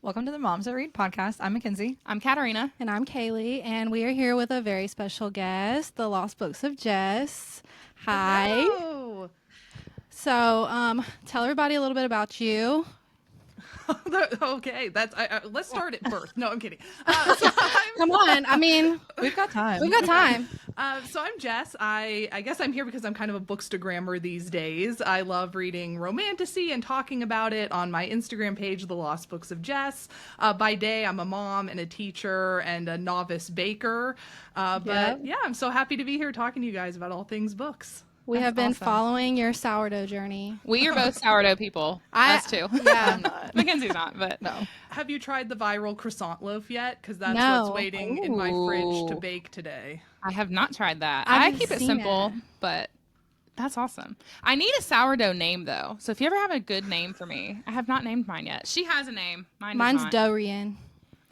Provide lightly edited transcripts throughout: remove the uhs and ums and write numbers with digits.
Welcome to the Moms That Read podcast. I'm McKenzie. I'm Katarina. And I'm Kaylee, and we are here with a very special guest, the Lost Books of Jess. Hi. Hello. So, tell everybody a little bit about you. Okay, let's start at birth. No, I'm kidding. Come on. I mean, We've got time. we've got time. So I'm Jess. I guess I'm here because I'm kind of a bookstagrammer these days. I love reading romantasy and talking about it on my Instagram page, The Lost Books of Jess. By day, I'm a mom and a teacher and a novice baker. But yeah, I'm so happy to be here talking to you guys about all things books. We That's have been awesome. following your sourdough journey. We are both sourdough people. Us too. Yeah. I'm not. Mackenzie's not, but No. Have you tried the viral croissant loaf yet? Because that's No. what's waiting in my fridge to Ooh. bake today. I have not tried that. I I haven't keep it seen simple, it. but that's awesome. I need a sourdough name though. So if you ever have a good name for me, I have not named mine yet. She has a name. Mine Mine's does not. Dorian.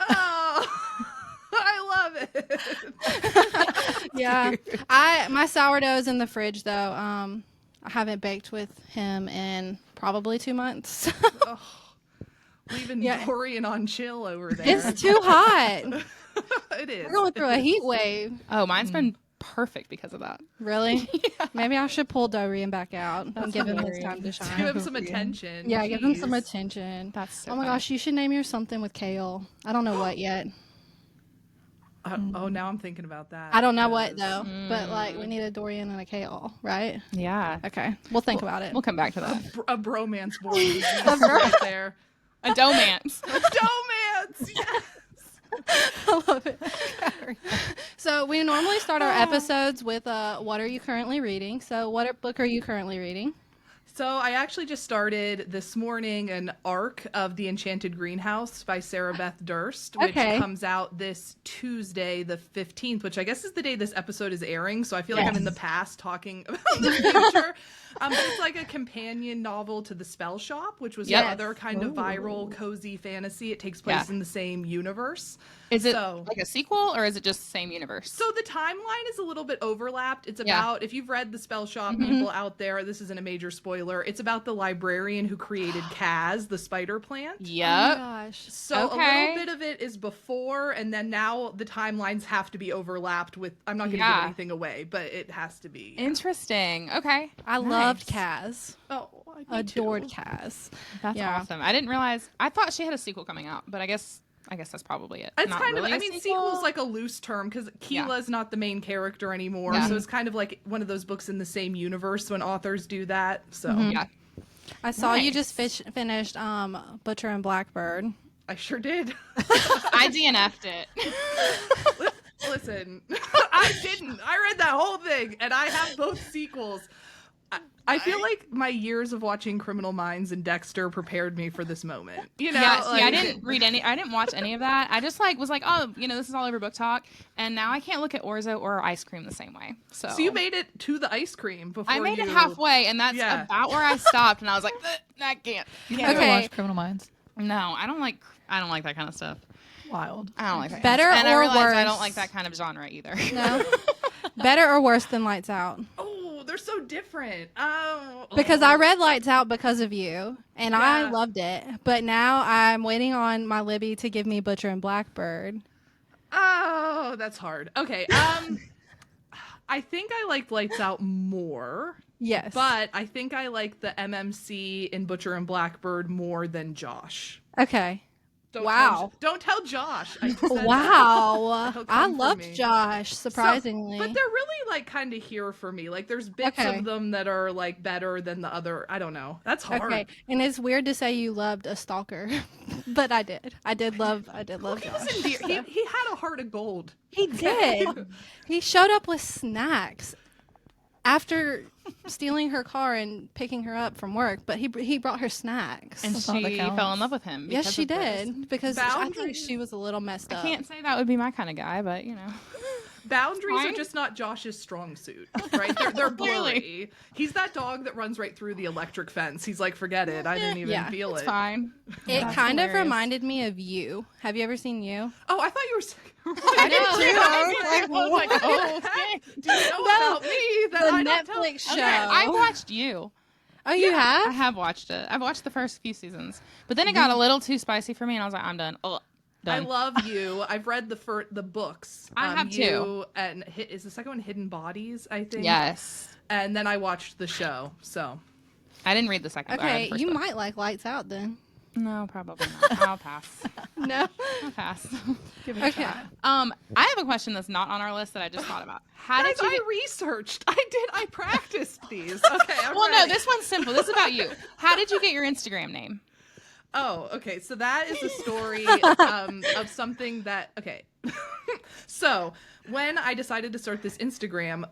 Oh, I love it. Yeah. My sourdough's in the fridge though. I haven't baked with him in probably 2 months. Leaving Yeah. Dorian on chill over there. It's too hot. It is. We're going through a heat wave. Oh, mine's been perfect because of that. Really? Maybe I should pull Dorian back out and give him his hilarious. time to Give shine. him some attention. Yeah, give him some Jeez. attention. That's so Oh my funny. gosh, you should name yours something with kale. I don't know what yet. Oh, now I'm thinking about that. I don't know what because though, but like we need a Dorian and a kale, right? Yeah. Okay, we'll think about it. We'll come back to that. A bromance boy right there. A domance. Domance. Yes. I love it. So we normally start our episodes with what are you currently reading? So what book are you currently reading? So I actually just started this morning an arc of The Enchanted Greenhouse by Sarah Beth Durst, which Okay. comes out this Tuesday, the 15th, which I guess is the day this episode is airing. So I feel like I'm in the past talking about the future. But it's like a companion novel to The Spell Shop, which was Yes. the other kind of viral, cozy fantasy. It takes place Yeah. in the same universe. Is it So- like a sequel or is it just the same universe? So the timeline is a little bit overlapped. It's Yeah. about, if you've read The Spell Shop, people out there, this isn't a major spoiler, it's about the librarian who created Kaz, the spider plant. Oh my Yep. gosh. So a Okay. little bit of it is before, and then now the timelines have to be overlapped with, I'm not going to Yeah. give anything away, but it has to be. Interesting. Okay. I Nice. loved Kaz. Oh, Adored Kaz. That's Yeah. awesome. I didn't realize. I thought she had a sequel coming out, but I guess that's probably it. It's Not kind really of, a sequel sequel. is like a loose term because Yeah. Keela's not the main character anymore. Yeah. So it's kind of like one of those books in the same universe when authors do that. So Yeah. I saw you Nice. just finished Butcher and Blackbird. I sure did. I DNF'd it. Listen, I didn't. I read that whole thing, and I have both sequels. I feel like my years of watching Criminal Minds and Dexter prepared me for this moment. You know, Yeah, see, I like- didn't read any. I didn't watch any of that. I just was like, oh, this is all over Book Talk, and now I can't look at orzo or ice cream the same way. So, So you made it to the ice cream before I made it you- halfway, and that's Yeah. about where I stopped, and I was like, I can't. You never Okay. watched Criminal Minds? No, I don't like that kind of stuff. Wild. I don't like that. Better kind of stuff. And I or realized I worse? don't like that kind of genre either. No. Better or worse than Lights Out? Oh, they're so different. Oh, Because I read Lights Out because of you, and I Yeah. loved it. But now I'm waiting on my Libby to give me Butcher and Blackbird. Oh, that's hard. Okay. I think I liked Lights Out more, Yes. but I think I like the MMC in Butcher and Blackbird more than Josh. Okay. Don't Wow. Don't tell Josh. I said that. Wow. He'll I come for loved me. Josh, surprisingly. But they're really like kind of here for me. Like there's bits Okay. of them that are like better than the other. I don't know. That's hard. Okay. And it's weird to say you loved a stalker, but I did. I did love He was Josh. endearing. He had a heart of gold. He did. He showed up with snacks after stealing her car and picking her up from work, but he brought her snacks. And That's all that she counts. fell in love with him. Yes, because she of this. did, because I think Boundaries. she was a little messed I up. can't say that would be my kind of guy, but Boundaries are Fine. just not Josh's strong suit, right? They're Clearly. blurry. He's that dog that runs right through the electric fence. He's like, forget it. I didn't even Yeah, feel it's it. fine. It That's kind of hilarious. reminded me of You. Have you ever seen You? Oh, I thought you were saying. I did know. too. I I was like, oh, okay. Do you know No, about me that the I don't tell? Netflix show. Okay, I watched you. Oh, you I have? have watched it. I've watched the first few seasons, but then it got a little too spicy for me, and I was like, I'm done. Oh, I done. love You. I've read the books. I have too. You and is the second one Hidden Bodies, I think. Yes. And then I watched the show. So I didn't read the second. but I read Okay, the first you book. might like Lights Out then. No, probably not. I'll pass. No. I'll pass. Give it a Okay. try. I have a question that's not on our list that I just thought about. How guys, did you? I researched. I practiced these. Okay. I'm Well, no, ready. this one's simple. This is about you. How did you get your Instagram name? Oh, okay. So that is a story of something that. Okay. So when I decided to start this Instagram,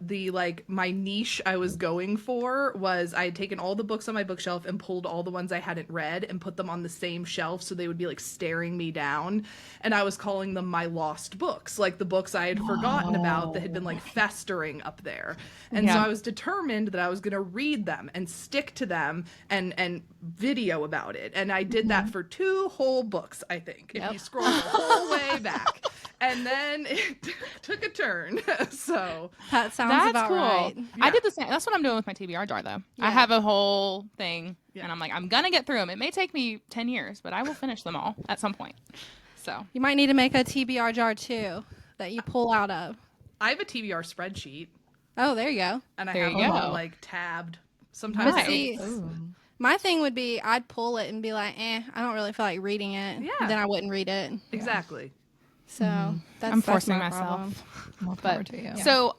my niche I was going for was I had taken all the books on my bookshelf and pulled all the ones I hadn't read and put them on the same shelf so they would be like staring me down. And I was calling them my lost books, like the books I had forgotten about that had been like festering up there. And so Yeah. I was determined that I was going to read them and stick to them and video about it. And I did that for 2 whole books, I think, if you scroll the whole way back. And then it took a turn. So That sounds That's about cool. right. I did the same. That's what I'm doing with my TBR jar, though. I have a whole thing, and I'm like, I'm gonna get through them. It may take me 10 years, but I will finish them all at some point. So You might need to make a TBR jar too that you pull out of. I have a TBR spreadsheet, Oh, there you go. and I There have you them go. all like tabbed. Sometimes Nice. See, Ooh. my thing would be I'd pull it and be like, I don't really feel like reading it. Yeah. Then I wouldn't read it. exactly. So that's I'm forcing my myself. problem. More But power to you. so,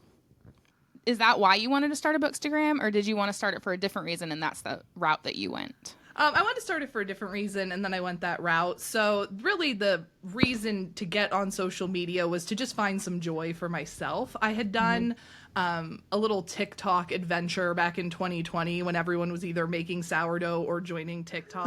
is that why you wanted to start a Bookstagram, or did you want to start it for a different reason, and that's the route that you went? I wanted to start it for a different reason, and then I went that route. So really the reason to get on social media was to just find some joy for myself. I had done a little TikTok adventure back in 2020 when everyone was either making sourdough or joining TikTok.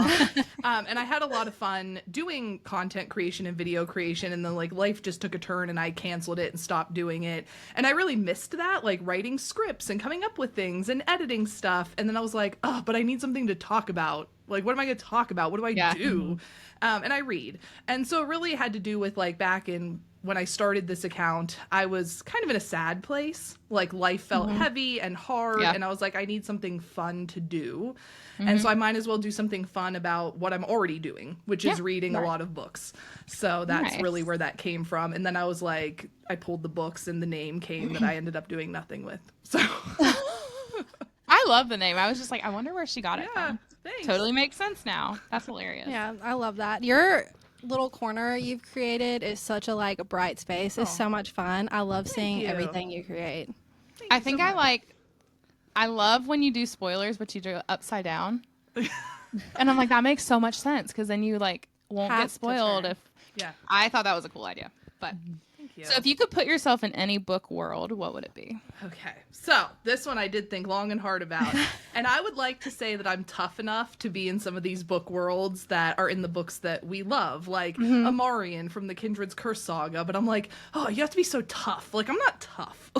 And I had a lot of fun doing content creation and video creation, and then like life just took a turn and I canceled it and stopped doing it. And I really missed that, like writing scripts and coming up with things and editing stuff. And then I was like, oh, but I need something to talk about. Like, what am I going to talk about? What do I do? And I read. And so it really had to do with like back in when I started this account, I was kind of in a sad place. Like life felt heavy and hard. Yeah. And I was like, I need something fun to do. And so I might as well do something fun about what I'm already doing, which is reading a lot of books. So that's Nice. really where that came from. And then I was like, I pulled the books and the name came that I ended up doing nothing with. So I love the name. I was just like, I wonder where she got it yeah, from. thanks. Totally makes sense now. That's hilarious. Yeah, I love that. Your little corner you've created is such a like a bright space. It's so much fun. I love seeing you. everything you create. Thank I you think so I much. I love when you do spoilers, but you do it upside down. And I'm like, that makes so much sense because then you like won't Have get to spoiled turn. if. Yeah, I thought that was a cool idea. But thank you. so if you could put yourself in any book world, what would it be? Okay, so this one I did think long and hard about. And I would like to say that I'm tough enough to be in some of these book worlds that are in the books that we love, like Amarian from the Kindred's Curse saga. But I'm like, oh, you have to be so tough. Like, I'm not tough.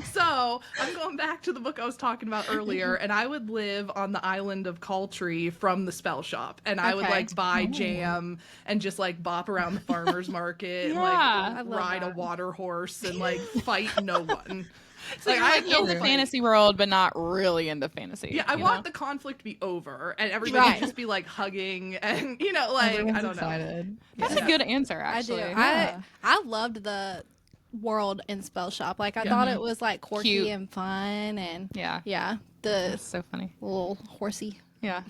So I'm going back to the book I was talking about earlier, and I would live on the island of Caltree from the spell shop. And I would Okay. like buy jam and just like bop around the farmer's market and Yeah, like I love ride a that. water horse and like fight no one. So you're like in the fantasy world, but not really into fantasy. Yeah, I you want know? the conflict to be over and everybody Right. just be like hugging and like Everyone's I don't know. excited. That's Yeah. a good answer, I actually. do. Yeah. I loved the world in Spell Shop. Like I thought it was like quirky Cute. and fun and Yeah. yeah, the That's so funny. little horsey. Yeah.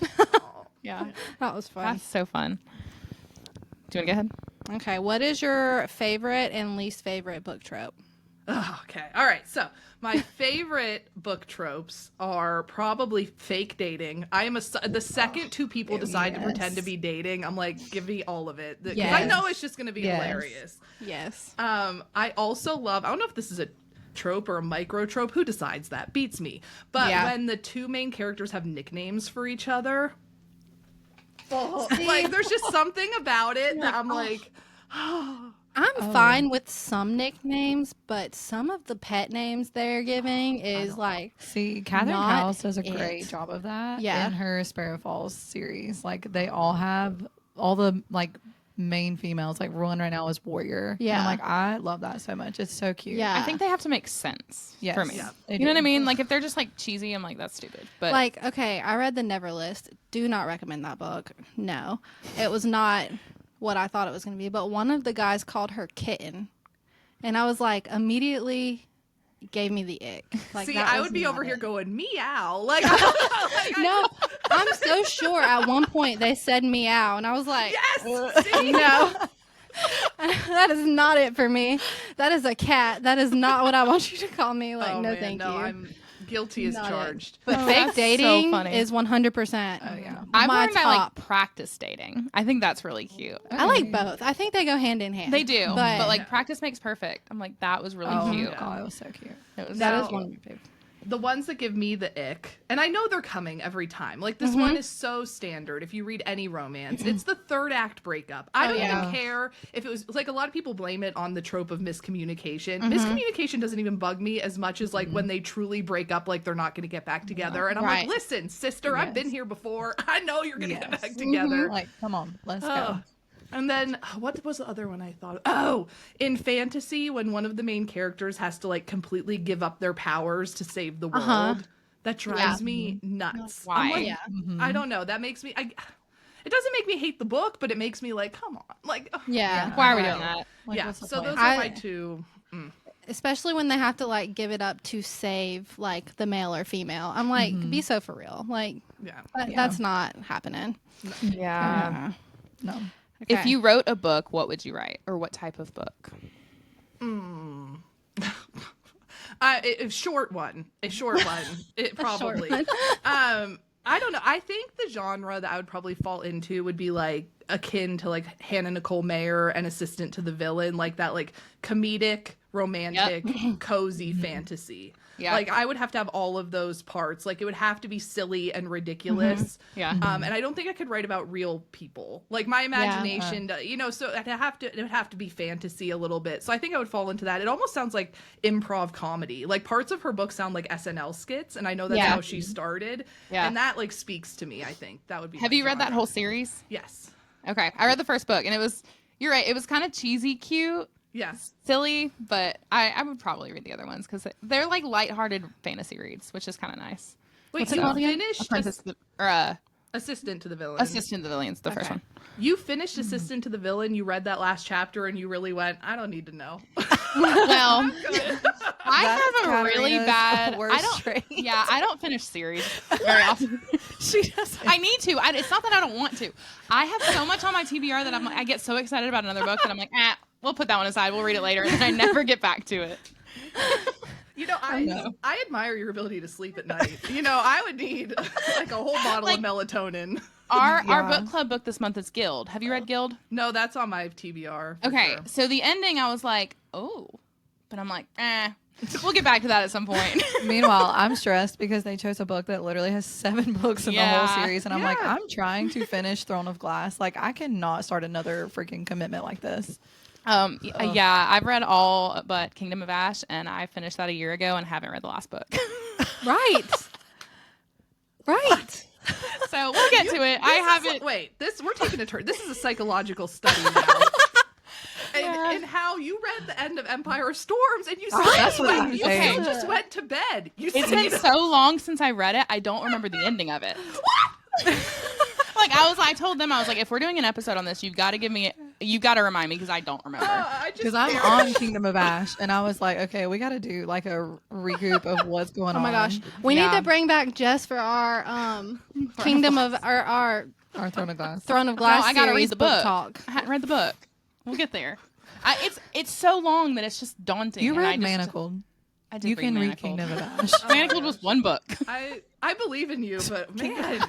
Yeah. That was fun. That's so fun. Do you want to go ahead? Okay, what is your favorite and least favorite book trope? Oh, okay. All right. So my favorite book tropes are probably fake dating. I am the second two people decide to pretend to be dating, I'm like, give me all of it. Because I Yes. know it's just going to be Yes. hilarious. Yes. I also love, I don't know if this is a trope or a micro trope. Who decides that? Beats me. But Yeah. when the two main characters have nicknames for each other, like there's just something about it that I'm like, I'm fine with some nicknames, but some of the pet names they're giving is like See, Catherine Not House does a it. great job of that Yeah. in her Sparrow Falls series. Like, they all have all the, like, main females, like one right now is warrior. Yeah. And I'm like, I love that so much. It's so cute. Yeah. I think they have to make sense Yes. for me. Yeah, You they know what I do. mean? Like if they're just like cheesy, I'm like, that's stupid. But Like, okay, I read the Never List. Do not recommend that book. No. It was not what I thought it was going to be. But one of the guys called her Kitten. And I was like, immediately gave me the ick. Like, See, that I was would be not over here it. going, meow. Like, No, I'm so sure at one point they said meow. And I was like, yes! See? no. That is not it for me. That is a cat. That is not what I want you to call me. Like, Oh, no, man, thank no, you. I'm guilty as Not it. charged. But Oh, fake that's so dating funny. is 100%. Oh, yeah. I've my learned I like top. practice dating. I think that's really cute. I like both. I think they go hand in hand. They do, But, but like practice makes perfect. I'm like, that was really Oh, cute. God, it was so cute. It was that so is cute. one of my favorites. The ones that give me the ick, and I know they're coming every time. Like this one is so standard. If you read any romance, it's the third act breakup. I don't yeah. even care if it was like a lot of people blame it on the trope of miscommunication. Miscommunication doesn't even bug me as much as like when they truly break up, like they're not going to get back together. And I'm Right. like, listen, sister, I've been Yes. here before. I know you're going to Yes. get back together. Like, come on, let's Oh. go. And then what was the other one I thought of? Oh, in fantasy, when one of the main characters has to like completely give up their powers to save the world, that drives me nuts. Why? I'm like, Yeah. I don't know. That makes me. It doesn't make me hate the book, but it makes me like, come on, like, ugh. Yeah. Why are we Right. doing that? Like, yeah. what's the So point? those are my I- two. Especially when they have to like give it up to save like the male or female. I'm like, be so for real. Like Yeah. that's not happening. Yeah. No. If Okay. you wrote a book, what would you write, or what type of book? A short one. A short one. It probably. I don't know. I think the genre that I would probably fall into would be like akin to like Hannah Nicole Mayer and Assistant to the Villain, like that like comedic, romantic, cozy fantasy. Yeah. Like I would have to have all of those parts. Like it would have to be silly and ridiculous. Yeah. And I don't think I could write about real people. Like my imagination, you know, so it would have to be fantasy a little bit. So I think I would fall into that. It almost sounds like improv comedy. Like parts of her book sound like SNL skits, and I know that's Yeah. how she started. Yeah. And that like speaks to me, I think. That would be Have my you read that genre. whole series? Yes. Okay, I read the first book, and it was. You're right. It was kind of cheesy, cute, Yes. silly, but I would probably read the other ones because they're like lighthearted fantasy reads, which is kind of nice. Wait, it you called again? finished Apprentice to the- or Assistant to the Villain. Assistant to the Villains, the first Okay. one. You finished Assistant to the Villain, you read that last chapter, and you really went, I don't need to know. Well, That's I have a really Katarina's bad. worst I don't. trait. Yeah, I don't finish series very often. She doesn't. I need to. It's not that I don't want to. I have so much on my TBR that I'm like, I get so excited about another book that I'm like, we'll put that one aside. We'll read it later, and then I never get back to it. You know, I admire your ability to sleep at night. You know, I would need like a whole bottle Like- of melatonin. Our Yeah. book club book this month is Guild. Have you read Guild? No, that's on my TBR. for Okay, sure. so the ending, I was like, oh, but I'm like, we'll get back to that at some point. Meanwhile, I'm stressed because they chose a book that literally has 7 books in the Yeah. whole series. And I'm like, Yeah. I'm trying to finish Throne of Glass. Like, I cannot start another freaking commitment like this. Yeah, I've read all but Kingdom of Ash, and I finished that a year ago and haven't read the last book. Right. Right. So we'll get to it. I haven't. Wait, we're taking a turn. This is a psychological study now. And how you read the end of Empire of Storms, and you said that's what I'm you saying. still just went to bed. You It's said, been so long since I read it, I don't remember the ending of it. Like I told them, I was like, if we're doing an episode on this, you've got to remind me because I don't remember. Because I'm on Kingdom of Ash. And I was like, okay, we got to do like a regroup of what's going on. Oh my gosh. We need to bring back Jess for our Kingdom of our Our Throne of Glass. Throne of Glass. No, I gotta read series the book. talk. I hadn't read the book. We'll get there. It's so long that it's just daunting. You and I read just- Manacled. I did You can read Manacled. Kingdom of Ash. Manacled was one book. I believe in you, but man.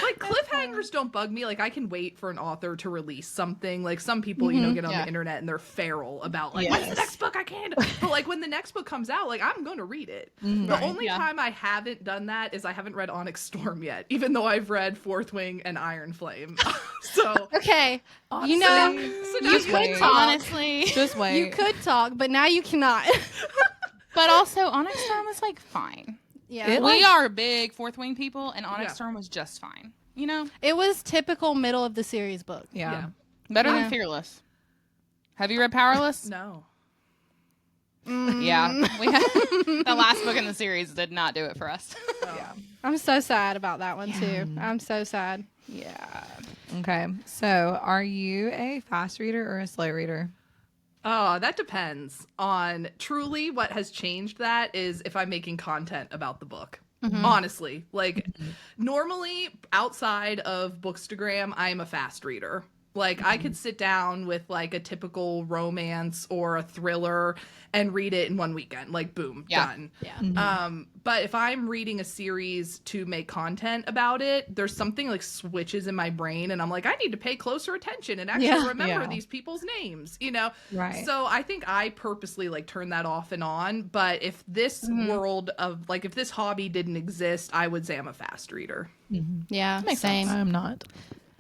Like cliffhangers don't bug me. Like I can wait for an author to release something. Like some people, you know, get on Yeah. the internet and they're feral about like, what's the next book I can? But like when the next book comes out, like I'm going to read it. The only Yeah. time I haven't done that is I haven't read Onyx Storm yet, even though I've read Fourth Wing and Iron Flame. So Okay. Honestly, You know, so now you you could wait. talk. Honestly. Just wait. You could talk, but now you cannot. But also, Onyx Storm was like fine. Yeah. It- We are big Fourth Wing people, and Onyx Yeah. Storm was just fine. You know? It was typical middle of the series book. Yeah. Better Yeah. than Fearless. Have you read Powerless? No. Yeah. The last book in the series did not do it for us. Yeah. I'm so sad about that one too. I'm so sad. Yeah. Okay. So, are you a fast reader or a slow reader? Oh, that depends on truly what has changed that is if I'm making content about the book. Honestly, like normally outside of Bookstagram, I'm a fast reader. Like I could sit down with like a typical romance or a thriller and read it in one weekend. Like boom, done. Yeah. But if I'm reading a series to make content about it, there's something like switches in my brain and I'm like, I need to pay closer attention and actually Yeah. remember Yeah. these people's names, you know? Right. So I think I purposely like turn that off and on. But if this world of like, if this hobby didn't exist, I would say I'm a fast reader. Yeah. makes Same. I'm not.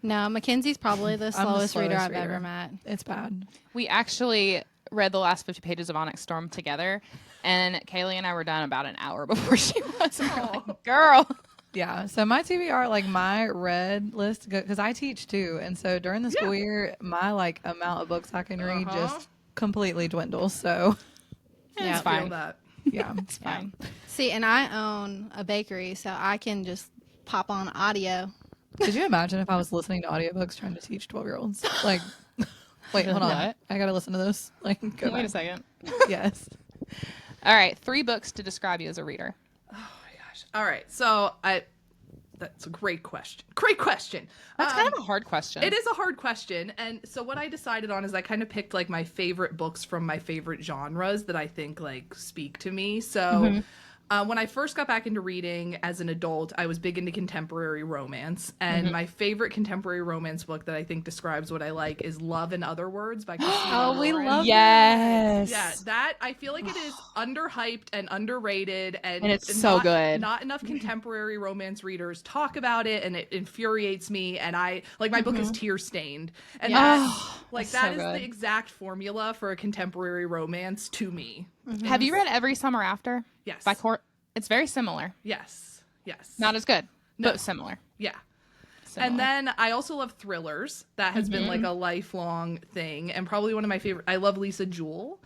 No, Mackenzie's probably the slowest reader slowest I've reader. ever met. It's bad. We actually read the last 50 pages of Onyx Storm together, and Kaylee and I were done about an hour before she was. And we're like, girl. Yeah. So my TBR, like my read list, because I teach too, and so during the school year, my like amount of books I can read just completely dwindles. So Yeah. It's fine. Feel that. yeah, It's fine. See, and I own a bakery, so I can just pop on audio. Could you imagine if I was listening to audiobooks trying to teach 12-year-olds? Like, wait, hold on, What? I gotta listen to this. Like, go Wait a back. second. Yes. All right. 3 books to describe you as a reader. All right. So that's a great question. Great question. That's kind of a hard question. It is a hard question. And so what I decided on is I kind of picked like my favorite books from my favorite genres that I think like speak to me. So when I first got back into reading as an adult, I was big into contemporary romance. And my favorite contemporary romance book that I think describes what I like is Love and Other Words by Christina Oh, we Lauren. love Yes. Yeah, that I feel like it is underhyped and underrated, and it's so not, good. Not enough contemporary romance readers talk about it, and it infuriates me. And I like my book is tear stained, and Yes. That's that so is good. the exact formula for a contemporary romance to me. Have you read Every Summer After? Yes. By Court. It's very similar. Yes, yes, Not as good, No. but similar. yeah. Similar. And then I also love thrillers. That has been like a lifelong thing, and probably one of my favorite. I love Lisa Jewell.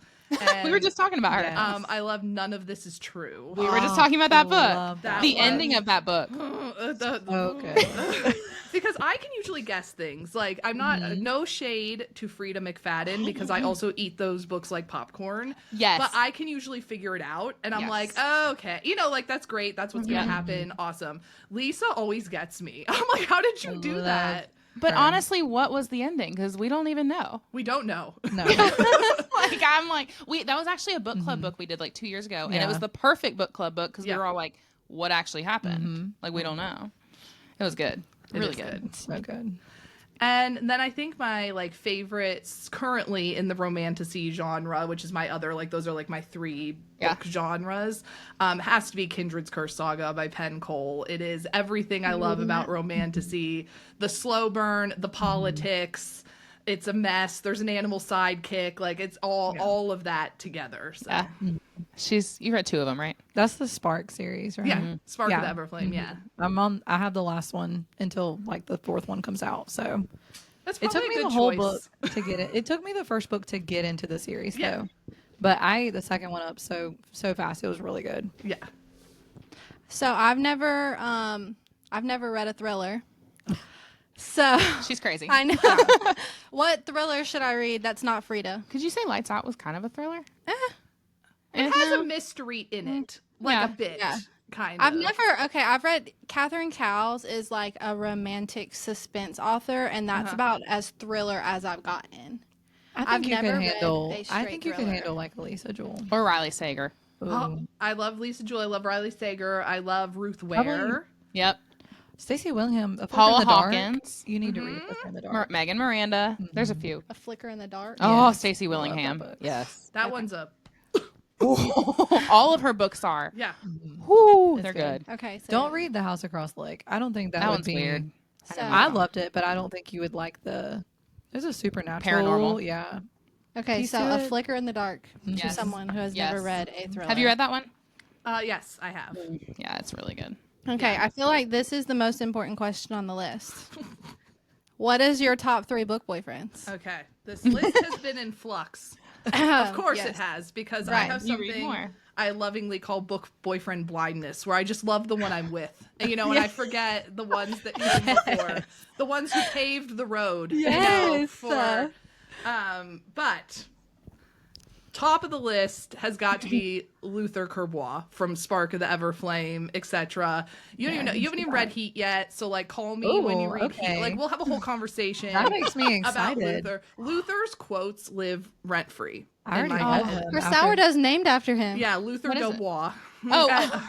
we were just talking about her. Yes. I love None of This Is True. We were just talking about that love book. that The one. ending of that book. Okay. Because I can usually guess things. Like I'm not no shade to Frida McFadden because I also eat those books like popcorn. Yes. But I can usually figure it out and I'm Yes. like, oh, okay. You know, like that's great. That's what's gonna happen. Awesome. Lisa always gets me. I'm like, how did you do that? But honestly, what was the ending? Because we don't even know. We don't know. No. Like I'm like that was actually a book club book we did like 2 years ago, and it Yeah. was the perfect book club book because Yeah. we were all like, "What actually happened?" Like we don't know. It was good, really is good. So good. And then I think my like favorites currently in the romantasy genre, which is my other like those are like my 3 book genres, has to be Kindred's Curse Saga by Penn Cole. It is everything I love about romantasy, the slow burn, the politics. It's a mess. There's an animal sidekick. Like it's all of that together. So Yeah, you read 2 of them, right? That's the Spark series, right? yeah, Spark Yeah. of the Everflame. Yeah, I have the last one until like the 4th one comes out. So that's it probably took me a good the whole choice. book to get it. It took me the first book to get into the series Yeah. though. But I ate the second one up so fast. It was really good. Yeah. So I've never read a thriller. So She's crazy. I know. What thriller should I read that's not Frida? Could you say Lights Out was kind of a thriller? It has a mystery in it, like Yeah. a bit, Yeah. kind of. I've read Catherine Cowles is like a romantic suspense author, and that's about as thriller as I've gotten. I think I've you never could read handle. a I straight think you could thriller. handle like a Lisa Jewell. Or Riley Sager. Oh, I love Lisa Jewell. I love Riley Sager. I love Ruth Ware. Yep. Stacey William, A Flicker Paula in the Dark. Hawkins. You need to read A Flicker in the Dark. Megan Miranda. There's a few. A Flicker in the Dark. Oh, Yes. Stacey I love that Willingham. book. Yes. That one's a All of her books are. yeah. Whoo, It's they're good. good. Okay. So Don't read The House Across the Lake. I don't think that, That would one's be weird. So, I loved it, but I don't think you would like the. There's a supernatural. Paranormal. Yeah. okay. piece So to A it. Flicker in the Dark to Yes. someone who has Yes. never read a thriller. Have you read that one? Yes, I have. Yeah, it's really good. Okay. I feel like this is the most important question on the list. What is your top 3 book boyfriends? Okay, this list has been in flux. Of course it has, because I Right. have You read something more. I lovingly call book boyfriend blindness, where I just love the one I'm with, and, and I forget the ones that came before, the ones who paved the road, Yes. for. But top of the list has got to be Luther Kerbois from Spark of the Everflame, etc. You don't even know. You haven't even read Heat yet, so like call me when you Ooh, read okay. Heat. Like we'll have a whole conversation That makes me about excited. Luther. Luther's quotes live rent free I in already my love head. him. Her After- sourdough's named after him. Yeah, Luther What is it? Dubois. Oh,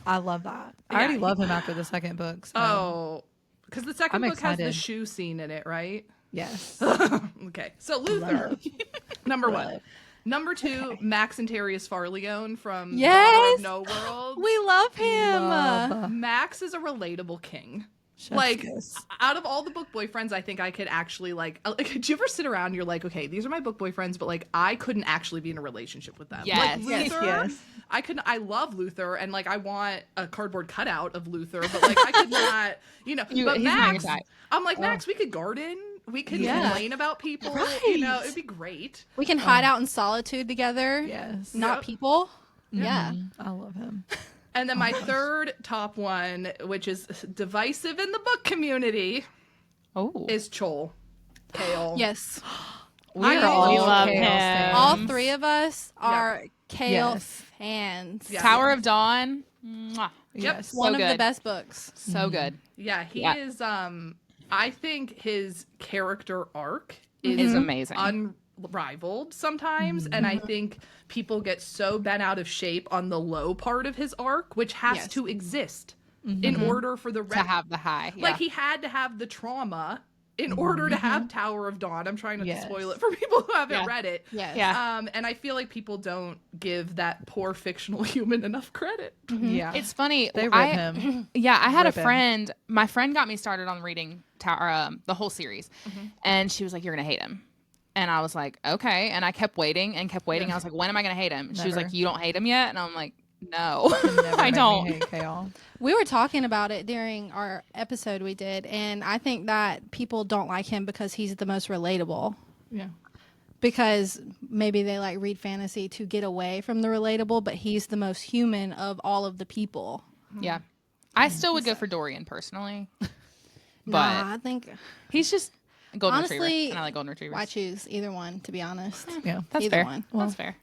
I love that. I already Yeah. love him after the second book. So. Oh, because the second I'm book has the excited. shoe scene in it, right? Yes. Okay, so Luther, number one. Love. Number 2, Max and Terrius Farleone from Daughter Yes! of No World. We love him. Love. Max is a relatable king. Chef's Like, kiss. out of all the book do I could actually, like, do you ever sit around and you're like, okay, these are my book boyfriends, but, like, I couldn't actually be in a relationship with them. Yes. Like, Luther, Yes. I love Luther, and, like, I want a cardboard cutout of Luther, but, like, I could not, but he's not your Max, type. I'm like, Max, we could garden, we could Yeah. complain about people, Right. it'd be great. We can hide out in solitude together. Yes. Not Yep. people. Yeah. I love him. And then my third top one, which is divisive in the book community, oh, is Chol. Kale. Yes. We I are all love Kale him. stans. All 3 of us are Kale Yes. fans. Yeah. Tower of Dawn. Mwah. Yes. One of the good. best books. So good. Yeah, he Yeah. is I think his character arc is Is amazing. unrivaled sometimes, and I think people get so bent out of shape on the low part of his arc, which has Yes. to exist in order for the To rest. have the high. Yeah. Like he had to have the trauma in order to have Tower of Dawn. I'm trying not Yes. to spoil it for people who haven't Yeah. read it. Yes. Yeah. And I feel like people don't give that poor fictional human enough credit. Yeah. It's funny. They rip him. Yeah, I had Rip a him. friend. My friend got me started on reading the whole series, and she was like, "You're gonna hate him," and I was like, "Okay." And I kept waiting and kept waiting. I was like, "When am I gonna hate him?" She was Never. like, "You don't hate him yet," and I'm like, "No, Never I made me don't." hate Kale. We were talking about it during our episode we did, and I think that people don't like him because he's the most relatable. Yeah. Because maybe they like read fantasy to get away from the relatable, but he's the most human of all of the people. Yeah, I still would go for Dorian personally, but Nah, I think he's just a golden honestly, retriever, and I like golden retrievers. I choose either one, to be honest. Yeah. That's either fair. one. That's fair.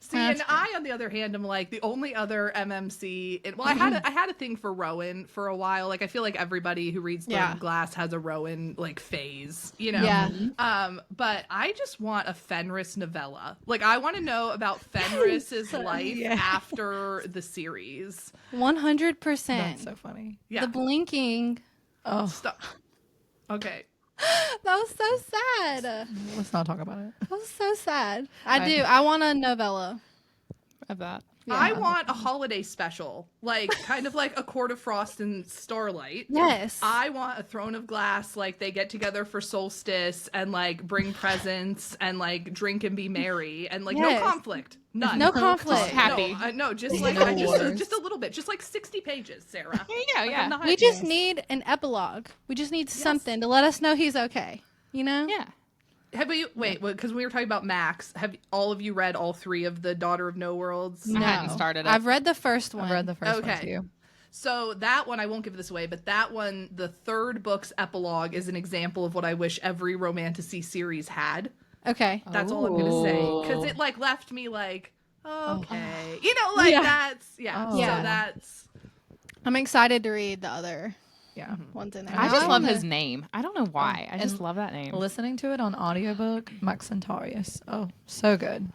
See, and I, on the other hand, am like the only other MMC. I had a thing for Rowan for a while. Like, I feel like everybody who reads Throne Yeah. of Glass has a Rowan like phase, Yeah. But I just want a Fenris novella. Like, I want to know about Fenris's life Yeah. after the series. 100%. Mm-hmm. That's so funny. Yeah. The blinking. Oh, Stop. Okay. That was so sad. That let's not talk about it. was so sad. I want a novella. Of that. I want a holiday special, like kind of like A Court of Frost and Starlight. Yes. I want a Throne of Glass, like they get together for solstice and like bring presents and like drink and be merry and like Yes. no conflict, none, No conflict. Happy. no, just like No wars. just a little bit, just like 60 pages, Sarah. There you go. Like, Yeah. I'm not- We just need an epilogue. We just need something to let us know he's okay. You know? Yeah. Have you because we were talking about Max? Have all of you read all 3 of the Daughter of No Worlds? I hadn't started it. I've read the first one. I read the first one Okay. too. So that one, I won't give this away, but that one, the 3rd book's epilogue is an example of what I wish every romantasy series had. Okay. That's all I'm gonna say, because it like left me like, okay, like Yeah. that's Oh. So Yeah. that's I'm excited to read the other Yeah. ones in there. I Now just love wanna- his name. I don't know why. I just and love that name. Listening to it on audiobook, Maxentarius. Oh, so good.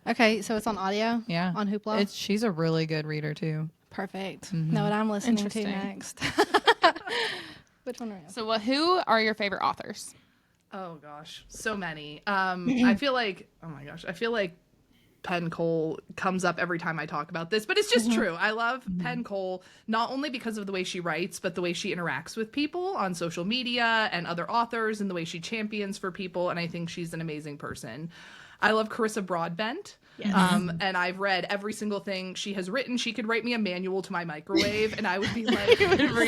Okay, so it's on audio? Yeah. On Hoopla? She's a really good reader too. Perfect. Know what I'm listening to Interesting. next. Which one are you? So, who are your favorite authors? oh gosh, so many. I feel like I feel like Penn Cole comes up every time I talk about this, but it's just true. I love Penn Cole not only because of the way she writes, but the way she interacts with people on social media and other authors and the way she champions for people. And I think she's an amazing person. I love Carissa Broadbent. Yes. And I've read every single thing she has written. She could write me a manual to my microwave, and I would be like,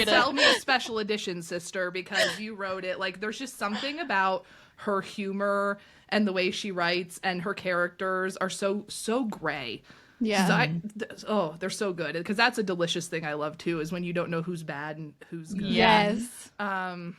sell me a special edition, sister, because you wrote it. Like, there's just something about her humor and the way she writes, and her characters are so gray. Yeah. So they're so good, because that's a delicious thing I love too, is when you don't know who's bad and who's good. Yes. I'm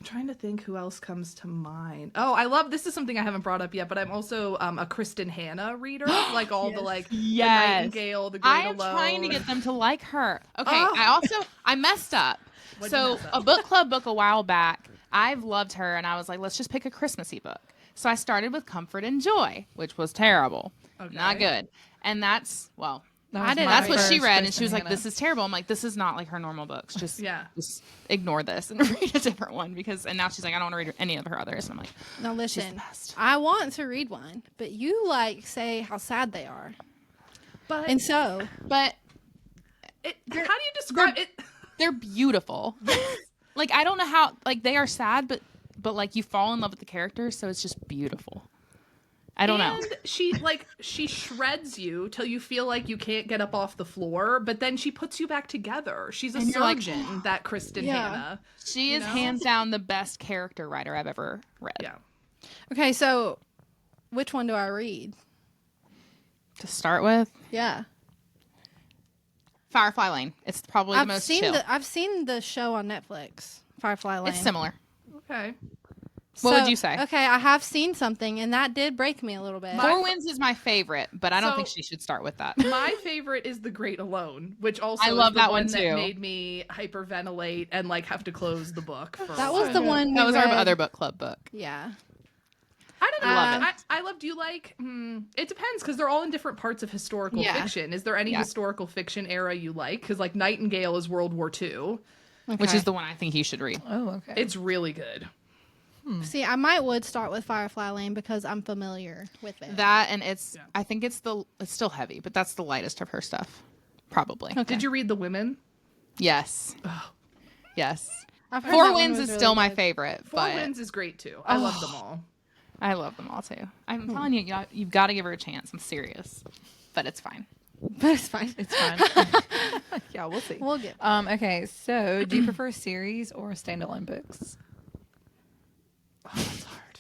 trying to think who else comes to mind. Oh, I love, this is something I haven't brought up yet, but I'm also a Kristen Hanna reader, like all the like the Nightingale, the Great I am Alone. trying to get them to like her. Okay, Oh. I messed up. What'd you So mess up? a book club book a while back, I've loved her, and I was like, let's just pick a Christmassy book. So I started with Comfort and Joy, which was terrible, not good. And that's that's what she read, and she was like, "This is terrible." I'm like, "This is not like her normal books. Just ignore this and read a different one." And now she's like, "I don't want to read any of her others." And I'm like, Now listen, she's the best. I want to read one, but you like say how sad they are, But and so But how do you describe it? they're beautiful. Like, I don't know how, like, they are sad, but like, you fall in love with the characters, so it's just beautiful. I don't know. And she shreds you till you feel like you can't get up off the floor, but then she puts you back together. She's a And you're like, surgeon, that Kristen Hanna. She is hands down the best character writer I've ever read. Yeah. okay. So, which one do I read? To start with, Yeah, Firefly Lane. It's probably the most chill. I've seen the show on Netflix, Firefly Lane. It's similar. Okay. What would you say? Okay, I have seen something, and that did break me a little bit. Four Winds is my favorite, but I don't So- think she should start with that. My favorite is The Great Alone, which also I love is the that one one, that too. made me hyperventilate and like have to close the book. For That a was while. the one. That we was our read. other book club book. Yeah. I don't know. love I love. Do you like? It depends, because they're all in different parts of historical Yeah. fiction. Is there any historical fiction era you like? Because like Nightingale is World War II. Which is the one I think you should read. Oh, okay. It's really good. See, I would start with Firefly Lane because I'm familiar with it. That, and I think it's still heavy, but that's the lightest of her stuff. Probably. Okay. Did you read The Women? Yes. Yes. I've heard Four that one Winds was is really still my good. favorite, Four but Winds is great too. I love them all. I love them all too. I'm telling you, you've got to give her a chance. I'm serious, but it's fine. But it's fine. It's fine. Yeah, we'll see. We'll get. Okay, so do you prefer series or standalone books? Oh, that's hard.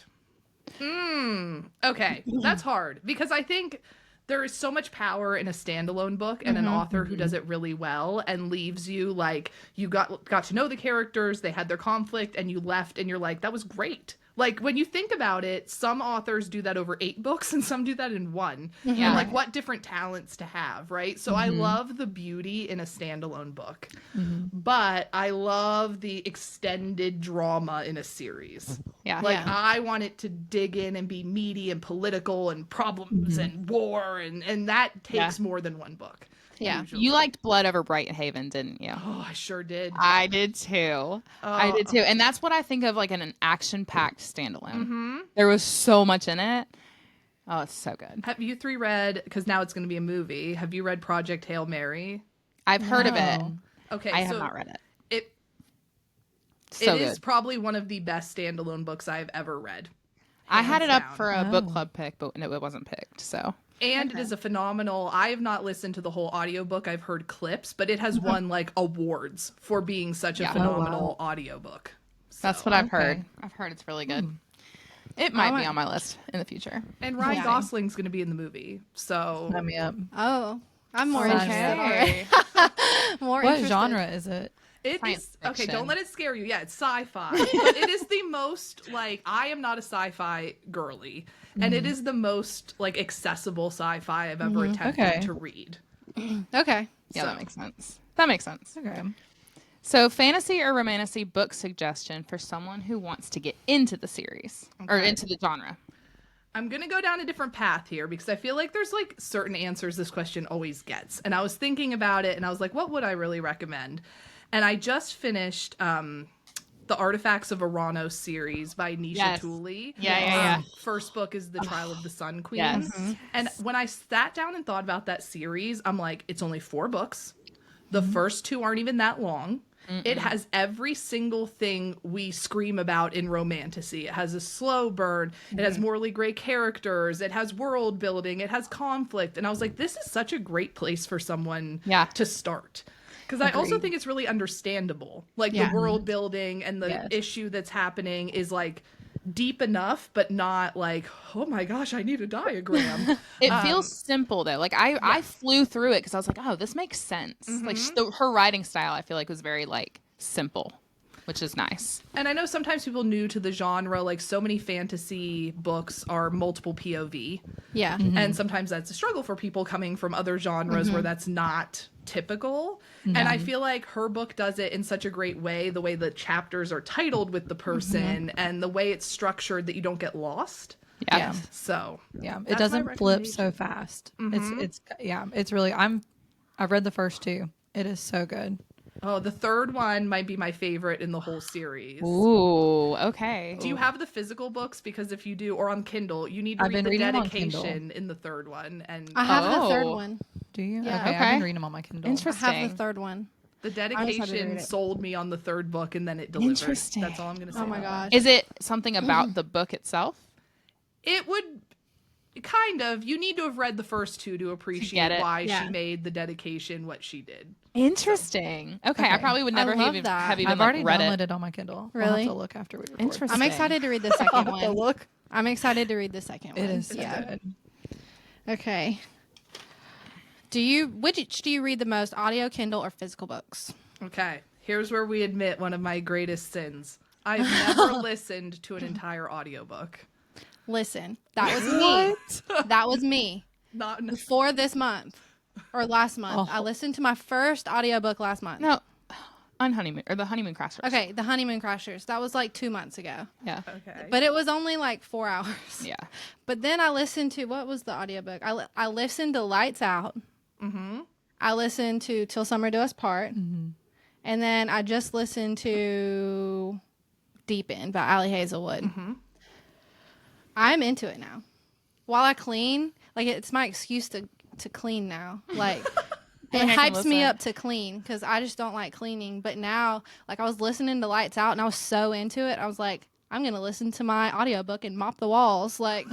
Okay, that's hard, because I think there is so much power in a standalone book and an author who does it really well and leaves you like you got to know the characters, they had their conflict, and you left and you're like, that was great. Like, when you think about it, some authors do that over 8 books and some do that in 1. Yeah. And like, what different talents to have, right? So I love the beauty in a standalone book, but I love the extended drama in a series. Yeah. Like, Yeah. I want it to dig in and be meaty and political and problems and war, and that takes more than one book. Yeah. usually. You liked Blood over Brightenhaven, didn't you? Oh, I sure did. I did too. I did too. And that's what I think of like an action-packed standalone. There was so much in it. Oh, it's so good. Have you 3 read, because now it's going to be a movie, have you read Project Hail Mary? I've heard of it. Okay, I have so not read it. it So is good. probably one of the best standalone books I've ever read. I had it up down. for a book club pick, but it wasn't picked. So And it is a phenomenal. I have not listened to the whole audiobook. I've heard clips, but it has won like awards for being such a phenomenal audiobook. that's what I've heard. I've heard it's really good. It might be might- on my list in the future. And Ryan Gosling's going to be in the movie. So Sign me up. Oh, I'm more Sign interested. me up. already. More What interested. genre is it? it Science is okay. fiction. Don't let it scare you. Yeah, it's sci-fi, but it is the most like I am not a sci-fi girly, and it is the most like accessible sci-fi I've ever attempted Okay. to read. Okay. Yeah, So- that makes sense. That makes sense. Okay. So, fantasy or romantasy book suggestion for someone who wants to get into the series or Okay. into the genre. I'm going to go down a different path here because I feel like there's like certain answers this question always gets. And I was thinking about it and I was like, what would I really recommend? And I just finished the Artifacts of Aranos series by Nisha Yes. Tooley. Yeah. First book is The Trial of the Sun Queen. Yes. And when I sat down and thought about that series, I'm like, it's only 4 books. The first 2 aren't even that long. It has every single thing we scream about in romantasy. It has a slow burn. It has morally gray characters. It has world building. It has conflict. And I was like, this is such a great place for someone to start. Because I also think it's really understandable. Like the world building and the issue that's happening is like deep enough, but not like, oh my gosh, I need a diagram. It feels simple though. Like I flew through it because I was like, oh, this makes sense. Like her writing style, I feel like was very like simple, which is nice. And I know sometimes people new to the genre, like so many fantasy books are multiple POV. Yeah. And sometimes that's a struggle for people coming from other genres where that's not typical. And I feel like her book does it in such a great way, the way the chapters are titled with the person and the way it's structured that you don't get lost. Yeah. So it doesn't flip so fast. It's really I've read the first 2. It is so good. Oh, the third one might be my favorite in the whole series. Ooh, okay. Do you have the physical books? Because if you do, or on Kindle, you need to read the dedication in the third one. And I have the third one. Do you? Yeah. Okay, I've been reading them on my Kindle. Interesting. I have the third one. The dedication sold me on the third book, and then it delivered. Interesting. That's all I'm going to say. Oh my gosh. Is it something about the book itself? It would kind of. You need to have read the first 2 to appreciate why she made the dedication what she did. Interesting. Okay, I probably would never have even I've already read downloaded it on my Kindle. Really? I'll have to look after we record. Interesting. I'm excited to read the second one. I'm excited to read the second one. It is good. Okay. Which do you read the most, audio, Kindle, or physical books? Okay, here's where we admit one of my greatest sins. I've never listened to an entire audiobook. Listen, that was me. That was me. Not Before this month or last month, I listened to my first audiobook last month. No, on Honeymoon or the Honeymoon Crashers. Okay, the Honeymoon Crashers. That was like 2 months ago. Yeah. Okay. But it was only like 4 hours. Yeah. But then I listened to, what was the audiobook? I listened to Lights Out. I listened to Till Summer Do Us Part. And then I just listened to Deep End by Allie Hazelwood. I'm into it now. While I clean, like it's my excuse to clean now. Like it hypes me up to clean because I just don't like cleaning. But now, like I was listening to Lights Out and I was so into it. I was like, I'm going to listen to my audiobook and mop the walls. Like...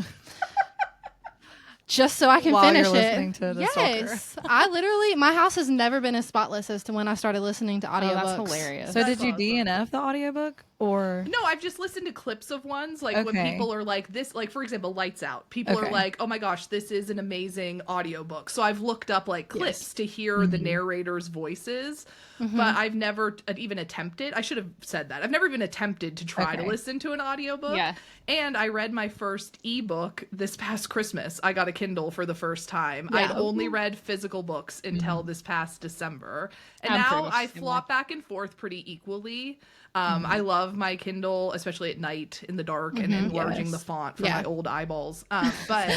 just so I can finish you're listening to the yes. I literally, my house has never been as spotless as to when I started listening to audiobooks. Oh, that's hilarious. So did you DNF the audiobook or? No, I've just listened to clips of ones. Like when people are like this, like for example, Lights Out. People are like, oh my gosh, this is an amazing audiobook. So I've looked up like clips to hear the narrators' voices. But I've never even attempted. I should have said that. I've never even attempted to try to listen to an audiobook. Yeah. And I read my first ebook this past Christmas. I got a Kindle for the first time. I'd only read physical books until this past December. And now I flop back and forth pretty equally. I love my Kindle, especially at night in the dark and enlarging the font for my old eyeballs. But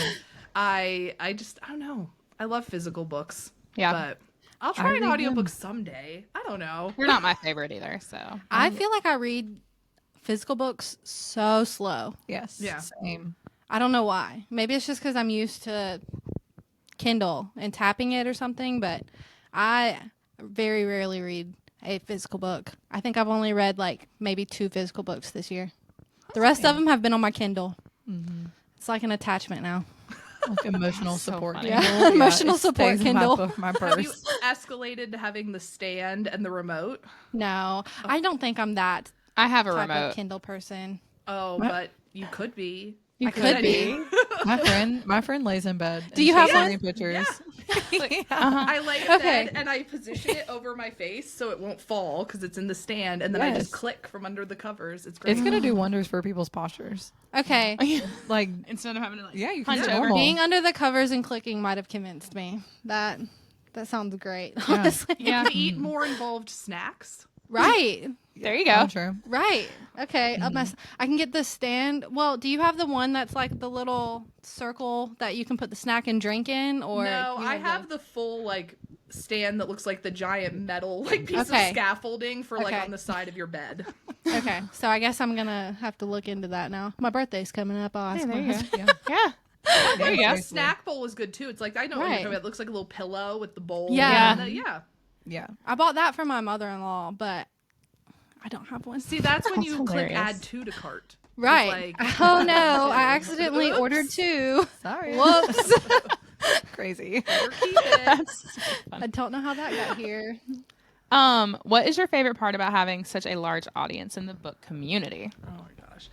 I don't know. I love physical books. Yeah. But I'll try an audiobook someday. I don't know. They're not my favorite either, so. I feel like I read physical books so slow. Yes. Yeah. Same. I don't know why. Maybe it's just because I'm used to Kindle and tapping it or something, but I very rarely read a physical book. I think I've only read like maybe 2 physical books this year. The rest of them have been on my Kindle. It's like an attachment now. Like emotional support funny. Kindle. Yeah, emotional it support stays in Kindle. my Have purse. you escalated to having the stand and the remote? No, I don't think I'm that I have a type remote. of Kindle person. Oh, but you could be. You could be. My friend lays in bed. Do you have one? Pictures. I lay in bed and I position it over my face so it won't fall because it's in the stand, and then I just click from under the covers. It's great. It's gonna do wonders for people's postures. Okay. Like Instead of having to you can punch do over. normal. Being under the covers and clicking might have convinced me. That sounds great, honestly. You can eat more involved snacks. Right. There you go. True. Right. Okay. I can get the stand. Well, do you have the one that's like the little circle that you can put the snack and drink in? Or No, you I have the full like stand that looks like the giant metal like piece of scaffolding for like on the side of your bed. Okay. So I guess I'm gonna have to look into that now. My birthday's coming up. I'll ask my husband. Yeah. There you go. The snack bowl is good too. It's like I know what you're talking about. It looks like a little pillow with the bowl. Yeah. Yeah. Yeah. I bought that for my mother-in-law, but I don't have one. See, that's when you click hilarious. add to cart. Right. Oh no, I accidentally ordered 2. Sorry. Whoops. Crazy. Better keep it. I don't know how that got here. What is your favorite part about having such a large audience in the book community? Oh my gosh.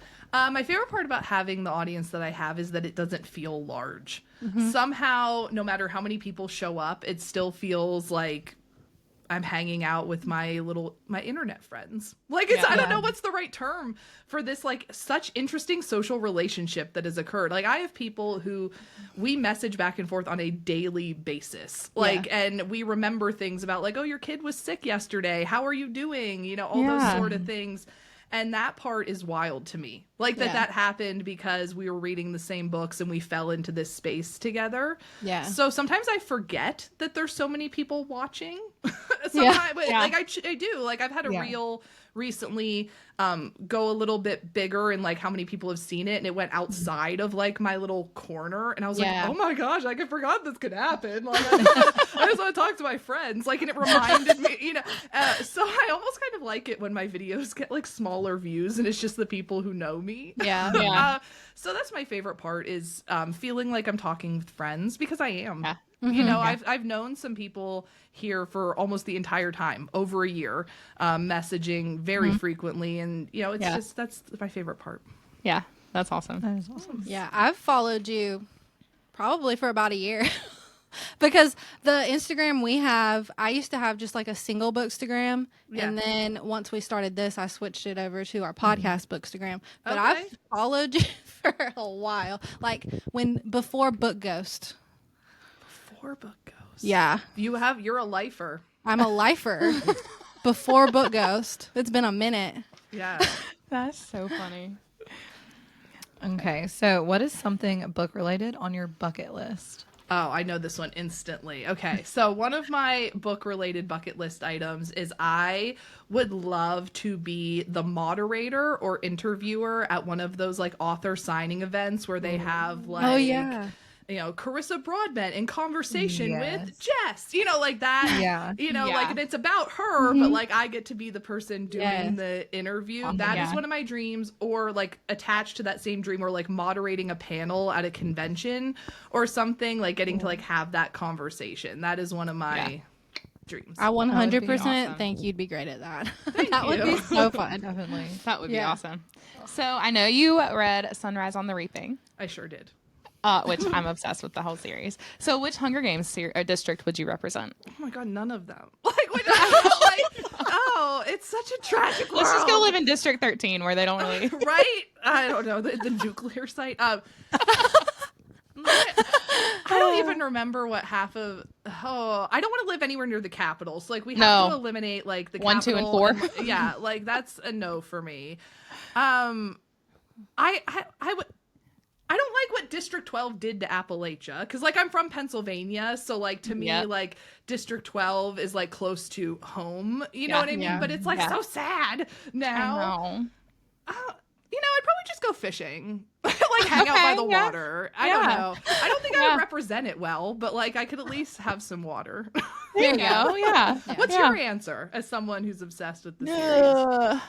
My favorite part about having the audience that I have is that it doesn't feel large. Somehow, no matter how many people show up, it still feels like I'm hanging out with my internet friends. Like I don't know what's the right term for this, like such interesting social relationship that has occurred. Like I have people who we message back and forth on a daily basis. Like, and we remember things about like, oh, your kid was sick yesterday. How are you doing? You know, all those sort of things. And that part is wild to me. Like that happened because we were reading the same books and we fell into this space together. Yeah. So sometimes I forget that there's so many people watching. Sometimes, like I do. Like I've had a reel recently go a little bit bigger in like how many people have seen it, and it went outside of like my little corner, and I was like, oh my gosh, I forgot this could happen. Like I just want to talk to my friends, like, and it reminded me, you know. So I almost kind of like it when my videos get like smaller views and it's just the people who know me. So that's my favorite part is feeling like I'm talking with friends, because I am. You know, I've known some people here for almost the entire time, over a year, messaging very frequently. And, you know, it's just, that's my favorite part. Yeah, that's awesome. That is awesome. Yeah, I've followed you probably for about a year. Because the Instagram we have, I used to have just like a single Bookstagram. And then once we started this, I switched it over to our podcast Bookstagram. But I've followed you for a while. Like before Book Ghost. Before Book Ghost. Yeah. You're a lifer. I'm a lifer. Before Book Ghost. It's been a minute. Yeah. That's so funny. Okay, so what is something book related on your bucket list? Oh, I know this one instantly. Okay, so one of my book-related bucket list items is I would love to be the moderator or interviewer at one of those like author signing events where they have like, you know, Carissa Broadbent in conversation with Jess, you know, like that. You know, like, and it's about her, but like I get to be the person doing the interview. That is one of my dreams. Or like attached to that same dream, or like moderating a panel at a convention or something, like getting to like have that conversation. That is one of my dreams. I 100% think you'd be great at that. That would be so fun. Definitely. That would be awesome. So I know you read Sunrise on the Reaping. I sure did. Which I'm obsessed with the whole series. So which Hunger Games district would you represent? Oh my god, none of them. Oh, it's such a tragic world. Let's just go live in District 13 where they don't really... Right? I don't know. The nuclear site. I don't even remember what half of... I don't want to live anywhere near the capital. So, like, we have to eliminate, like, the 1, 2, and 4. Yeah, like, that's a no for me. I don't like what District 12 did to Appalachia, because, like, I'm from Pennsylvania, so, like, to me, like, District 12 is, like, close to home, you know what I mean? But it's, like, so sad now. I know. You know, I'd probably just go fishing. Like, hang out by the water. I don't know. I don't think I would represent it well, but, like, I could at least have some water. There you go, What's your answer, as someone who's obsessed with the series?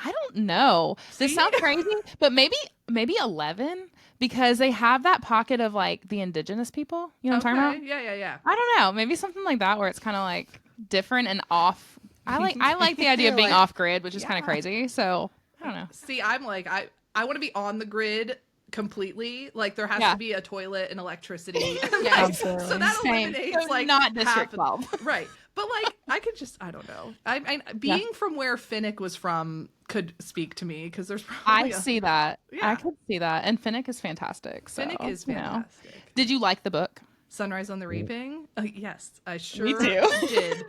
I don't know. This sounds crazy, but maybe 11, because they have that pocket of like the indigenous people. You know what I'm talking about? Yeah. I don't know. Maybe something like that where it's kind of like different and off. I like the idea of being off grid, which is kind of crazy. So I don't know. See, I'm like I want to be on the grid completely. Like there has to be a toilet and electricity. So that eliminates like not District 12, right? But like I could just I don't know. I being from where Finnick was from could speak to me, because there's probably I see that. I could see that, and Finnick is fantastic. So, Finnick is fantastic. You know. Did you like the book? Sunrise on the Reaping? Yes, I sure did. Me too.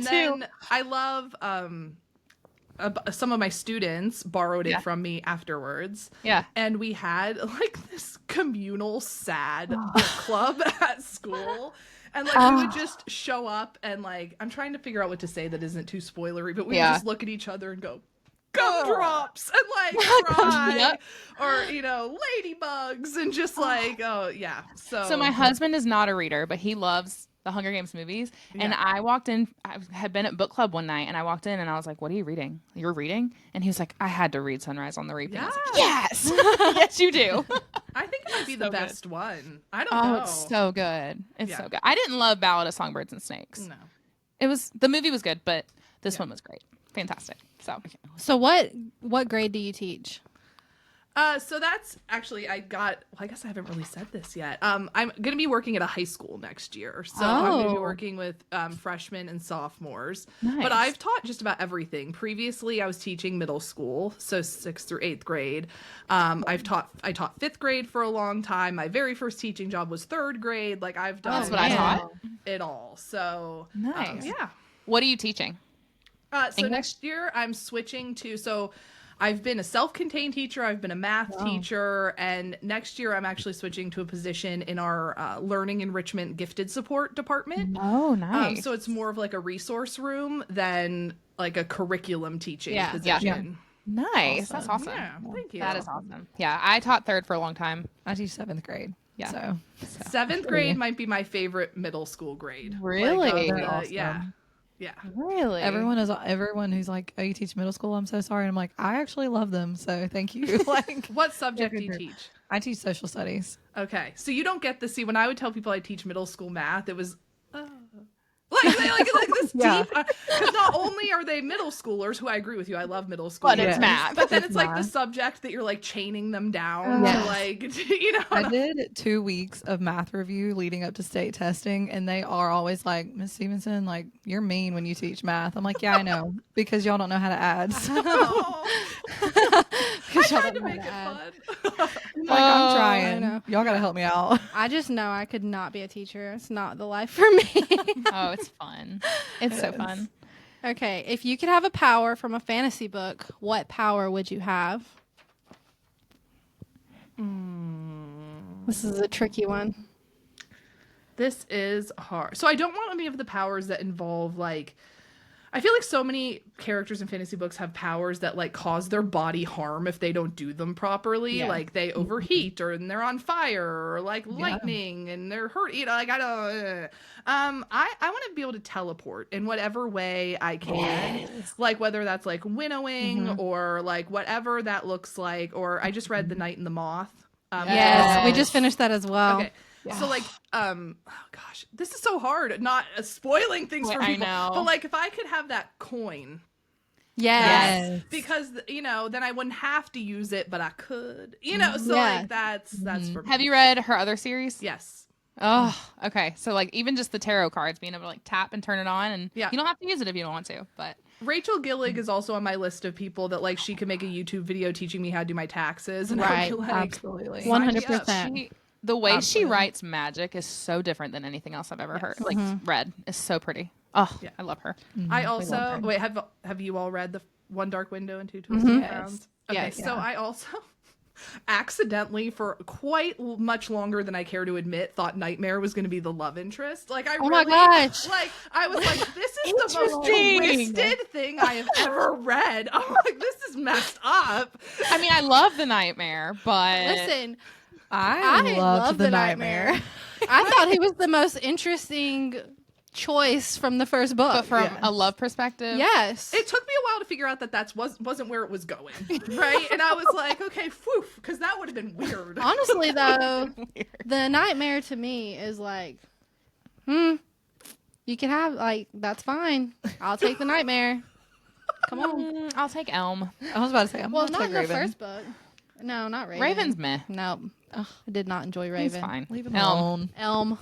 Then I love some of my students borrowed it from me afterwards. Yeah. And we had like this communal sad book club at school. And like we would just show up and like I'm trying to figure out what to say that isn't too spoilery, but we would just look at each other and go, gumdrops, and like cry, or you know, ladybugs, and just like so my husband is not a reader, but he loves the Hunger Games movies. And I walked in, I had been at book club one night, and I walked in and I was like, what are you reading? You're reading? And he was like, I had to read Sunrise on the Reaping. I was like, yes! Yes, you do. I think it might be the best one. I don't know. Oh, it's so good. It's so good. I didn't love Ballad of Songbirds and Snakes. No. The movie was good, but this one was great. Fantastic. So what grade do you teach? So that's actually, I guess I haven't really said this yet. I'm going to be working at a high school next year. So I'm going to be working with freshmen and sophomores. Nice. But I've taught just about everything. Previously, I was teaching middle school, so 6th through 8th grade. I taught 5th grade for a long time. My very first teaching job was 3rd grade. Like, I've done That's what I taught. it all. So, nice. Yeah. What are you teaching? So next year, I'm switching to... So I've been a self-contained teacher. I've been a math teacher. And next year, I'm actually switching to a position in our learning enrichment gifted support department. Oh, nice. So it's more of like a resource room than like a curriculum teaching position. Nice. That's awesome. Yeah, thank you. That is awesome. Yeah, I taught 3rd for a long time. I teach 7th grade. Yeah. So 7th grade might be my favorite middle school grade. Really? Awesome. Yeah. Yeah. Really? Everyone who's like, oh, you teach middle school? I'm so sorry. And I'm like, I actually love them. So thank you. Like, what subject do you teach? I teach social studies. Okay. So you don't get to see, when I would tell people I teach middle school math, it was, like this deep. Because not only are they middle schoolers, who I agree with you, I love middle school, but it's math. But then it's like the subject that you're like chaining them down to like, you know. I did 2 weeks of math review leading up to state testing, and they are always like, Miss Stevenson, like, you're mean when you teach math. I'm like, yeah, I know, because y'all don't know how to add. So. I tried to make it fun. Like, I'm trying. Y'all gotta help me out. I just know I could not be a teacher. It's not the life for me. Oh, it's fun. It's so fun. Okay, if you could have a power from a fantasy book, what power would you have? This is a tricky one. This is hard. So I don't want any of the powers that involve like, I feel like so many characters in fantasy books have powers that like cause their body harm if they don't do them properly. Yeah. Like they overheat or they're on fire or like lightning and they're hurt. You know, like I don't. I want to be able to teleport in whatever way I can. Yes. Like whether that's like winnowing or like whatever that looks like. Or I just read The Night and the Moth. Yes, we just finished that as well. Okay. Yeah. So like, oh gosh, this is so hard. Not spoiling things for people, but like, if I could have that coin, yes, because you know, then I wouldn't have to use it, but I could, you know. So like, that's for me. Have you read her other series? Yes. Oh, okay. So like, even just the tarot cards, being able to like tap and turn it on, and you don't have to use it if you don't want to, but. Rachel Gillig is also on my list of people that like she could make a YouTube video teaching me how to do my taxes, and right, I'd be like, absolutely, 100%. The way she writes magic is so different than anything else I've ever heard. Like read is so pretty. Oh, I love her. I also wait. Have you all read the One Dark Window and Two Twisted Crowns? Okay, so I also accidentally, for quite much longer than I care to admit, thought Nightmare was going to be the love interest. Like I my gosh, like I was like, this is the most twisted thing I have ever read. I'm like, this is messed up. I mean, I love the Nightmare, but listen. I loved the Nightmare. I thought he was the most interesting choice from the first book. But from a love perspective? Yes. It took me a while to figure out that wasn't where it was going, right? And I was like, okay, whew, because that would have been weird. Honestly, though, the Nightmare to me is like, you can have, like, that's fine. I'll take the Nightmare. Come on. I'll take Elm. I was about to say, I'm well, not in Raven. The first book. No, not Raven. Raven's meh. Nope. I did not enjoy Raven. He's fine. Leave him alone. Elm.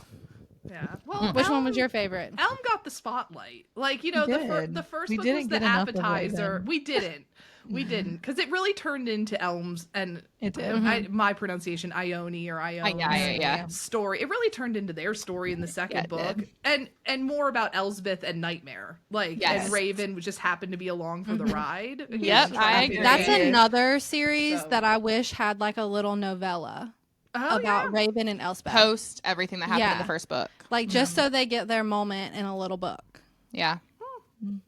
Yeah. Well, which one was your favorite? Elm got the spotlight. Like, you know, the first we book didn't was get the appetizer. We didn't, because it really turned into Elm's and it did. my pronunciation, Ione or Ione story. It really turned into their story in the second book, and more about Elsbeth and Nightmare. Like, and Raven just happened to be along for the ride. Yep, I agree. That's another series that I wish had like a little novella. About Raven and Elspeth. Post everything that happened in the first book. Like, just so they get their moment in a little book. Yeah.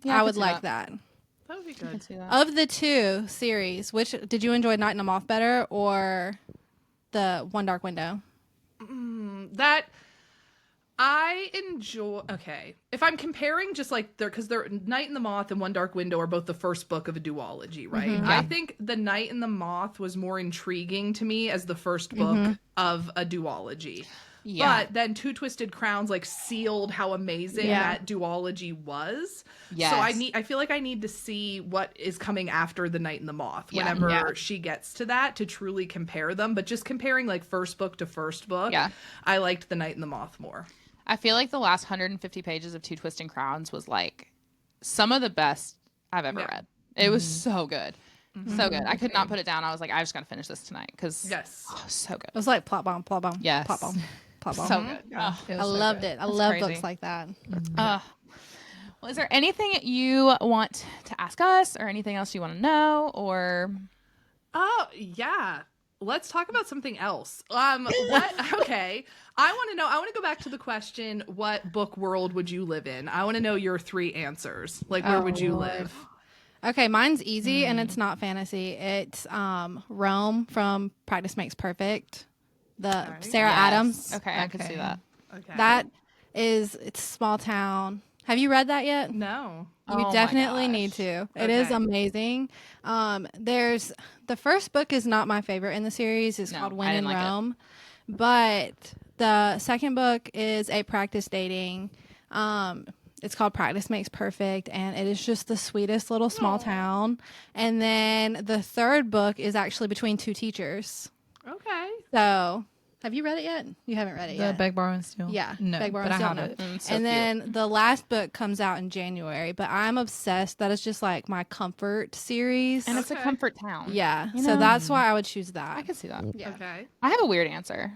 I would like that. That would be good. Of the two series, which did you enjoy Night and the Moth better or the One Dark Window? I enjoy. Okay, if I'm comparing, just like because they're Night and the Moth and One Dark Window are both the first book of a duology, right? Mm-hmm. I think The Night and the Moth was more intriguing to me as the first book of a duology. Yeah. But then Two Twisted Crowns like sealed how amazing that duology was. Yes. So I feel like I need to see what is coming after The Night and the Moth whenever she gets to that to truly compare them. But just comparing like first book to first book, I liked The Night and the Moth more. I feel like the last 150 pages of Two Twisted Crowns was like some of the best I've ever read. It was so good. So good. I could not put it down. I was like, I just got to finish this tonight because so good. It was like plot bomb, Yes. plot bomb. So good. Yeah, I loved it. I love crazy. books like that. Well, is there anything you want to ask us or anything else you want to know or? Oh, yeah. Let's talk about something else. Okay. I want to go back to the question, what book world would you live in? I want to know your 3 answers. Like, where would you live? Okay, mine's easy and it's not fantasy. It's Rome from Practice Makes Perfect. Sarah Adams. Okay, I could see that. Okay. It's a small town. Have you read that yet? No. You definitely need to. It is amazing. There's the first book is not my favorite in the series. It's called When in Rome. But the second book is a practice dating. It's called Practice Makes Perfect, and it is just the sweetest little small town. And then the third book is actually between 2 teachers. Okay. So, have you read it yet? You haven't read it yet. The Beg, Borrow, and Steal? Yeah. No, Beg, Borrow, but and I Steal, have no. it. So And then the last book comes out in January, but I'm obsessed. That is just like my comfort series. And it's a comfort town. Yeah. You So know? that's why I would choose that. I could see that. Yeah. Okay. I have a weird answer.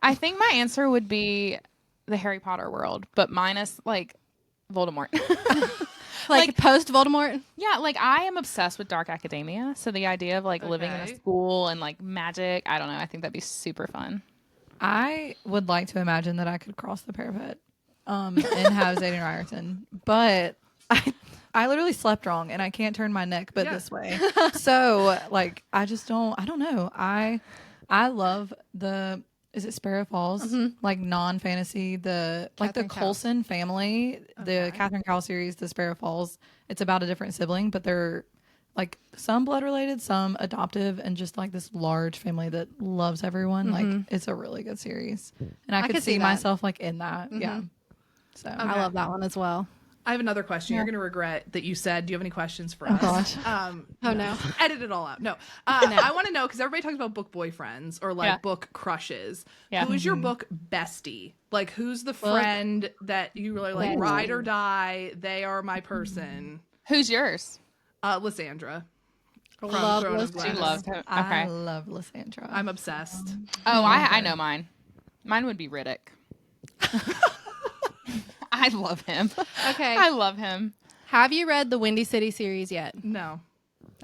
I think my answer would be the Harry Potter world, but minus like Voldemort. Like post Voldemort? Yeah, like I am obsessed with dark academia. So the idea of like living in a school and like magic, I don't know. I think that'd be super fun. I would like to imagine that I could cross the parapet and have Zayden Ryerson, but I literally slept wrong and I can't turn my neck but this way. So like I don't know. I love is it Sparrow Falls? Like non-fantasy, the Catherine Coulson family, the Catherine Cowell series, the Sparrow Falls. It's about a different sibling, but they're like some blood related, some adoptive, and just like this large family that loves everyone. Like it's a really good series, and I could see that. myself like in that. Yeah. So I love that one as well. I have another question. You're going to regret that you said, do you have any questions for us? Gosh. No. Edit it all out. No. I want to know, because everybody talks about book boyfriends or like book crushes. Yeah. Who's your book bestie? Like, who's the friend that you really like, ride or die? They are my person. Who's yours? Lysandra. Love Throne of Lysandra. Glass. She loves him. I Okay. love Lysandra. I'm obsessed. Oh, I know mine. Mine would be Riddick. I love him. Okay. I love him. Have you read the Windy City series yet? No.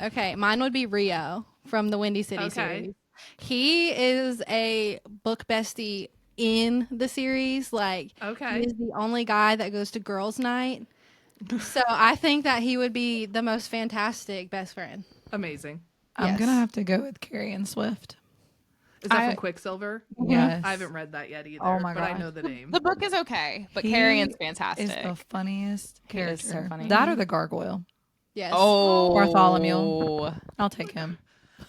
Okay. Mine would be Rio from the Windy City series. He is a book bestie in the series. Like, he is the only guy that goes to girls' night. So I think that he would be the most fantastic best friend. Amazing. I'm gonna have to go with Carrie and Swift. Is that from Quicksilver? Yes. I haven't read that yet either, Oh my but I gosh. know the name. The book is okay, but He Carrion's fantastic. Is the funniest He is character. so funny. That or the gargoyle. Yes. Oh, Bartholomew. I'll take him.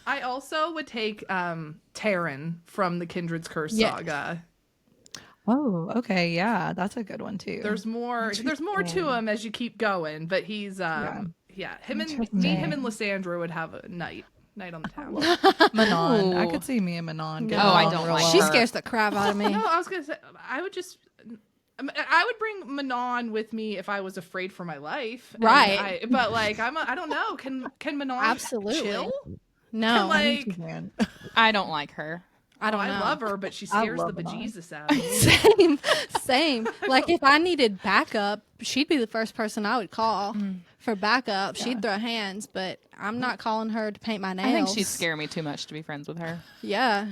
I also would take Taryn from the Kindred's Curse saga. Oh, okay, yeah, that's a good one too. There's more to him as you keep going, but he's him and Lysandra would have a night on the town. Manon. I Ooh. could see me and Manon. No. getting Oh, I along don't real like well. She her. scares the crap out of me. No, I was gonna say I would bring Manon with me if I was afraid for my life. And Right. but like I don't know. Can Manon Absolutely. chill? No. Like Man. I don't like her. I don't know. I love her, but she scares the love Manon. bejesus out of me. Same. Like if I needed backup, she'd be the first person I would call for backup. She'd throw hands, but I'm not calling her to paint my nails. I think she'd scare me too much to be friends with her. Yeah.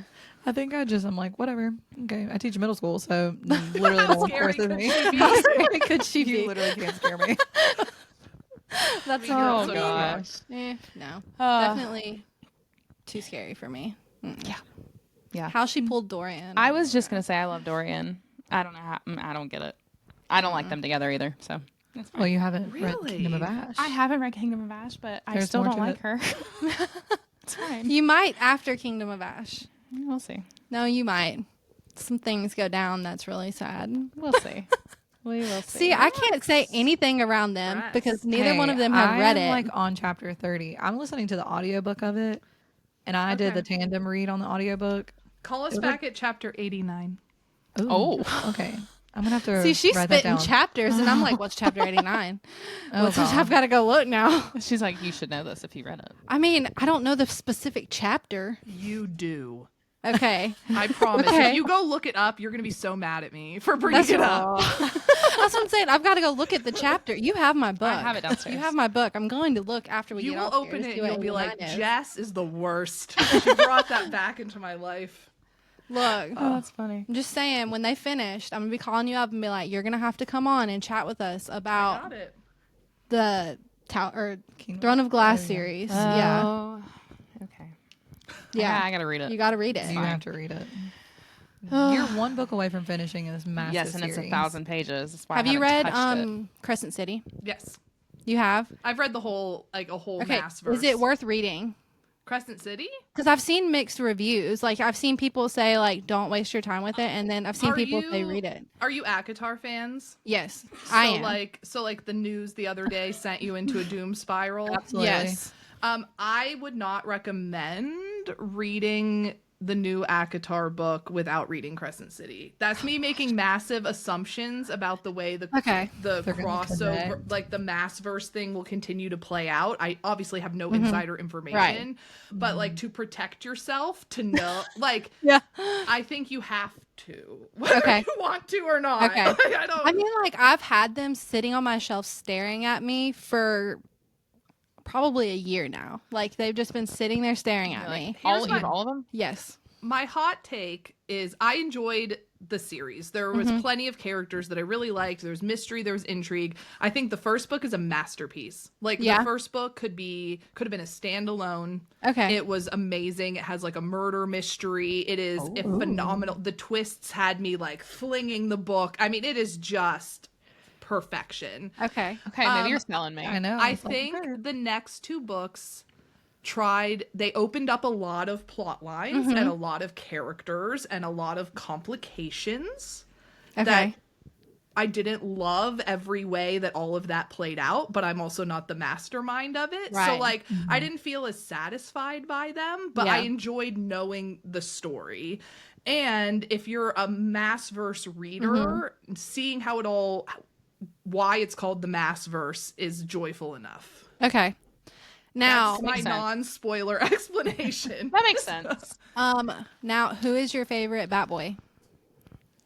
I think I'm like, whatever. Okay, I teach middle school, so literally no one Scary forces could me. she be? How scary could she be? You literally can't scare me. That's Oh, so gosh. no. Uh, Definitely too scary for me. Yeah. How she pulled Dorian. I was just going to say I love Dorian. I don't know. I don't get it. I don't like them together either. So that's fine. Well, you haven't read Really? Kingdom of Ash. I haven't read Kingdom of Ash, but I There's still more don't to like it. her. It's fine. You might after Kingdom of Ash. We'll see. No, you might. Some things go down that's really sad. We'll see. We will see. See, I can't say anything around them Stress. because neither one of them have I read am, it. like on chapter 30. I'm listening to the audiobook of it, and I did Okay. the tandem read on the audiobook. Call us It was back at chapter 89. Ooh, Oh. okay. I'm gonna have to See, she's write that spitting down. chapters, and I'm like, what's chapter 89? Oh, God. I've got to go look now. She's like, you should know this if you read it. I mean, I don't know the specific chapter. You do. Okay. I promise. Okay. If you go look it up, you're going to be so mad at me for bringing That's it up. That's what I'm saying. I've got to go look at the chapter. You have my book. I have it downstairs. You have my book. I'm going to look after we You get will off open here to it see and what you'll be like, 89 is. Jess is the worst. She brought that back into my life. Look. Oh, that's funny. I'm just saying, when they finished, I'm going to be calling you up and be like, you're going to have to come on and chat with us Got about it. the Kingdom Throne of Glass Oh, yeah. series. Yeah. Oh, okay. Yeah. I gotta read it. You got to read it. You have to read it. You're one book away from finishing this massive Yes, and series. it's 1,000 pages. That's why Have I you haven't read touched it. Crescent City? Yes. You have? I've read the whole, like a whole Okay. mass verse. Is it worth reading? Crescent City? Because I've seen mixed reviews. Like, I've seen people say, like, don't waste your time with it. And then I've seen Are people you- say, read it. Are you ACOTAR fans? Yes, I am. Like the news the other day sent you into a doom spiral. Absolutely. Yes. I would not recommend reading the new ACOTAR book without reading Crescent City. That's me making massive assumptions about the way the Okay. the They're gonna crossover, connect. like the mass verse thing will continue to play out. I obviously have no insider information, but like to protect yourself to know, like, Yeah. I think you have to, whether Okay. you want to or not. Okay. Like, I don't. I mean, like, I've had them sitting on my shelf staring at me for probably a year now. Like, they've just been sitting there staring at me. Here's You my- have all of them? Yes. My hot take is I enjoyed the series. There was plenty of characters that I really liked. There was mystery, there was intrigue. I think the first book is a masterpiece. Like Yeah. the first book could have been a standalone. Okay. It was amazing. It has like a murder mystery. It is phenomenal. The twists had me like flinging the book. I mean, it is just perfection. Okay. Okay, maybe you're smelling me. I know. I it's like, think okay. the next two books they opened up a lot of plot lines and a lot of characters and a lot of complications Okay. that I didn't love every way that all of that played out, but I'm also not the mastermind of it. So Right. like I didn't feel as satisfied by them, but I Yeah. enjoyed knowing the story. And if you're a mass verse reader, seeing why it's called the mass verse is joyful enough. Okay. Now, That's my Makes sense. non-spoiler explanation. That makes sense. now, who is your favorite Bat Boy?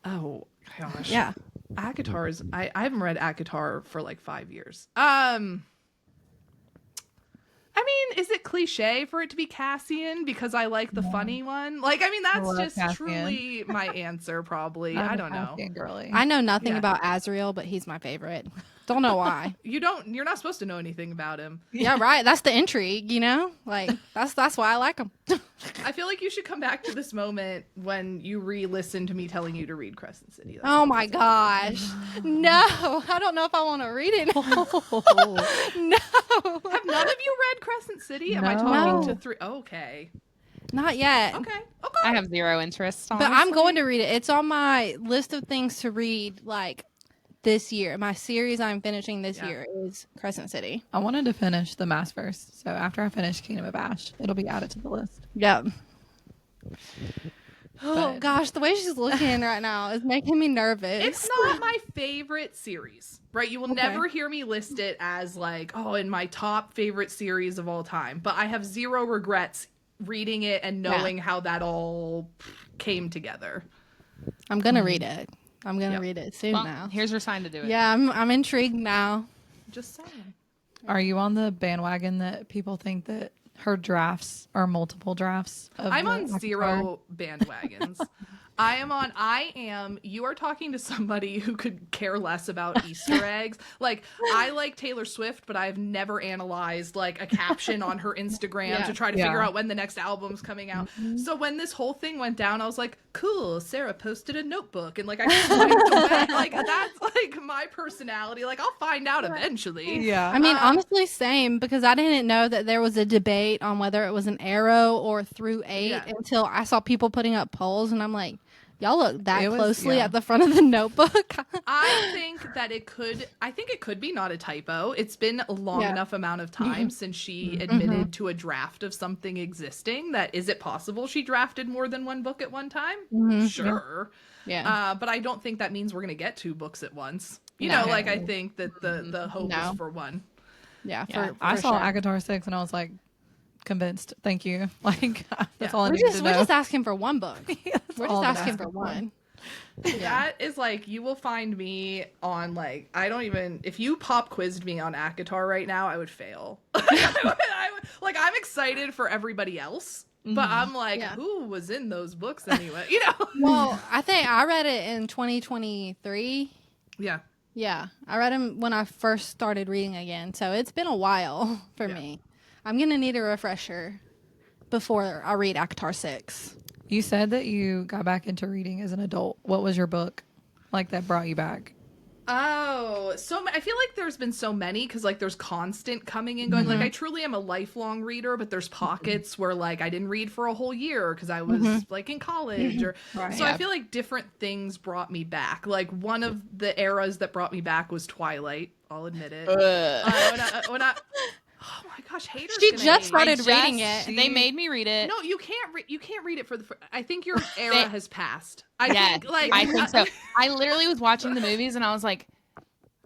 Oh gosh. Yeah. ACOTAR is I haven't read ACOTAR for like 5 years. I mean, is it cliche for it to be Cassian because I like the funny one? Like, I mean, that's love just Cassian. truly my answer, probably. I'm I a don't know. Caspian girly. I know nothing Yeah. about Azrael, but he's my favorite. Don't know why. You're not supposed to know anything about him. Yeah, right. That's the intrigue, you know? Like, that's why I like him. I feel like you should come back to this moment when you re-listen to me telling you to read Crescent City. That's Oh my gosh. No, I don't know if I want to read it. No. Have none of you read Crescent City? Am I No. talking No. to three? Okay. Not yet. Okay. I have zero interest. But I'm going to read it. It's on my list of things to read, like, this year. My series I'm finishing this year is Crescent City. I wanted to finish the mass verse, so after I finish Kingdom of Ash, it'll be added to the list. Yep. Oh, But- gosh. The way she's looking right now is making me nervous. It's not my favorite series, right? You will never hear me list it as like, oh, in my top favorite series of all time. But I have zero regrets reading it and knowing how that all came together. I'm going to read it. I'm going to Yep. read it soon Well, now. here's your sign to do it. Yeah, I'm intrigued now. Just saying. Are you on the bandwagon that people think that her drafts are multiple drafts? I'm on Avatar? zero bandwagons. You are talking to somebody who could care less about Easter eggs. Like, I like Taylor Swift, but I've never analyzed like a caption on her Instagram to try to figure out when the next album's coming out. So when this whole thing went down, I was like, cool, Sarah posted a notebook, and like I swiped away. Like that's like my personality. Like I'll find out eventually. Yeah. I mean, honestly, same, because I didn't know that there was a debate on whether it was an arrow or through 8 until I saw people putting up polls, and I'm like, y'all look that closely at the front of the notebook. I think that it could be not a typo. It's been a long enough amount of time since she admitted to a draft of something existing that is it possible she drafted more than one book at one time? Sure. Yeah. But I don't think that means we're going to get 2 books at once. You know, like I think that the hope is for one. Yeah. I saw ACOTAR 6 and I was like, convinced. Thank you. Like that's all I needed to know. We're just asking for one book. We're just all I'm asking for one. That is like, you will find me on like, I don't even, if you pop quizzed me on ACOTAR right now, I would fail. Like I'm excited for everybody else, but I'm like, who was in those books anyway? You know? Well, I think I read it in 2023. Yeah. Yeah. I read them when I first started reading again. So it's been a while for me. I'm going to need a refresher before I read ACOTAR 6. You said that you got back into reading as an adult. What was your book like that brought you back? Oh, so I feel like there's been so many because like there's constant coming and going. Like I truly am a lifelong reader, but there's pockets where like I didn't read for a whole year because I was like in college or so. I feel like different things brought me back. Like one of the eras that brought me back was Twilight. I'll admit it. When I oh my gosh, haters! She just started reading it. They made me read it. No, you can't read it for the. I think your era has passed. I think so. I literally was watching the movies and I was like,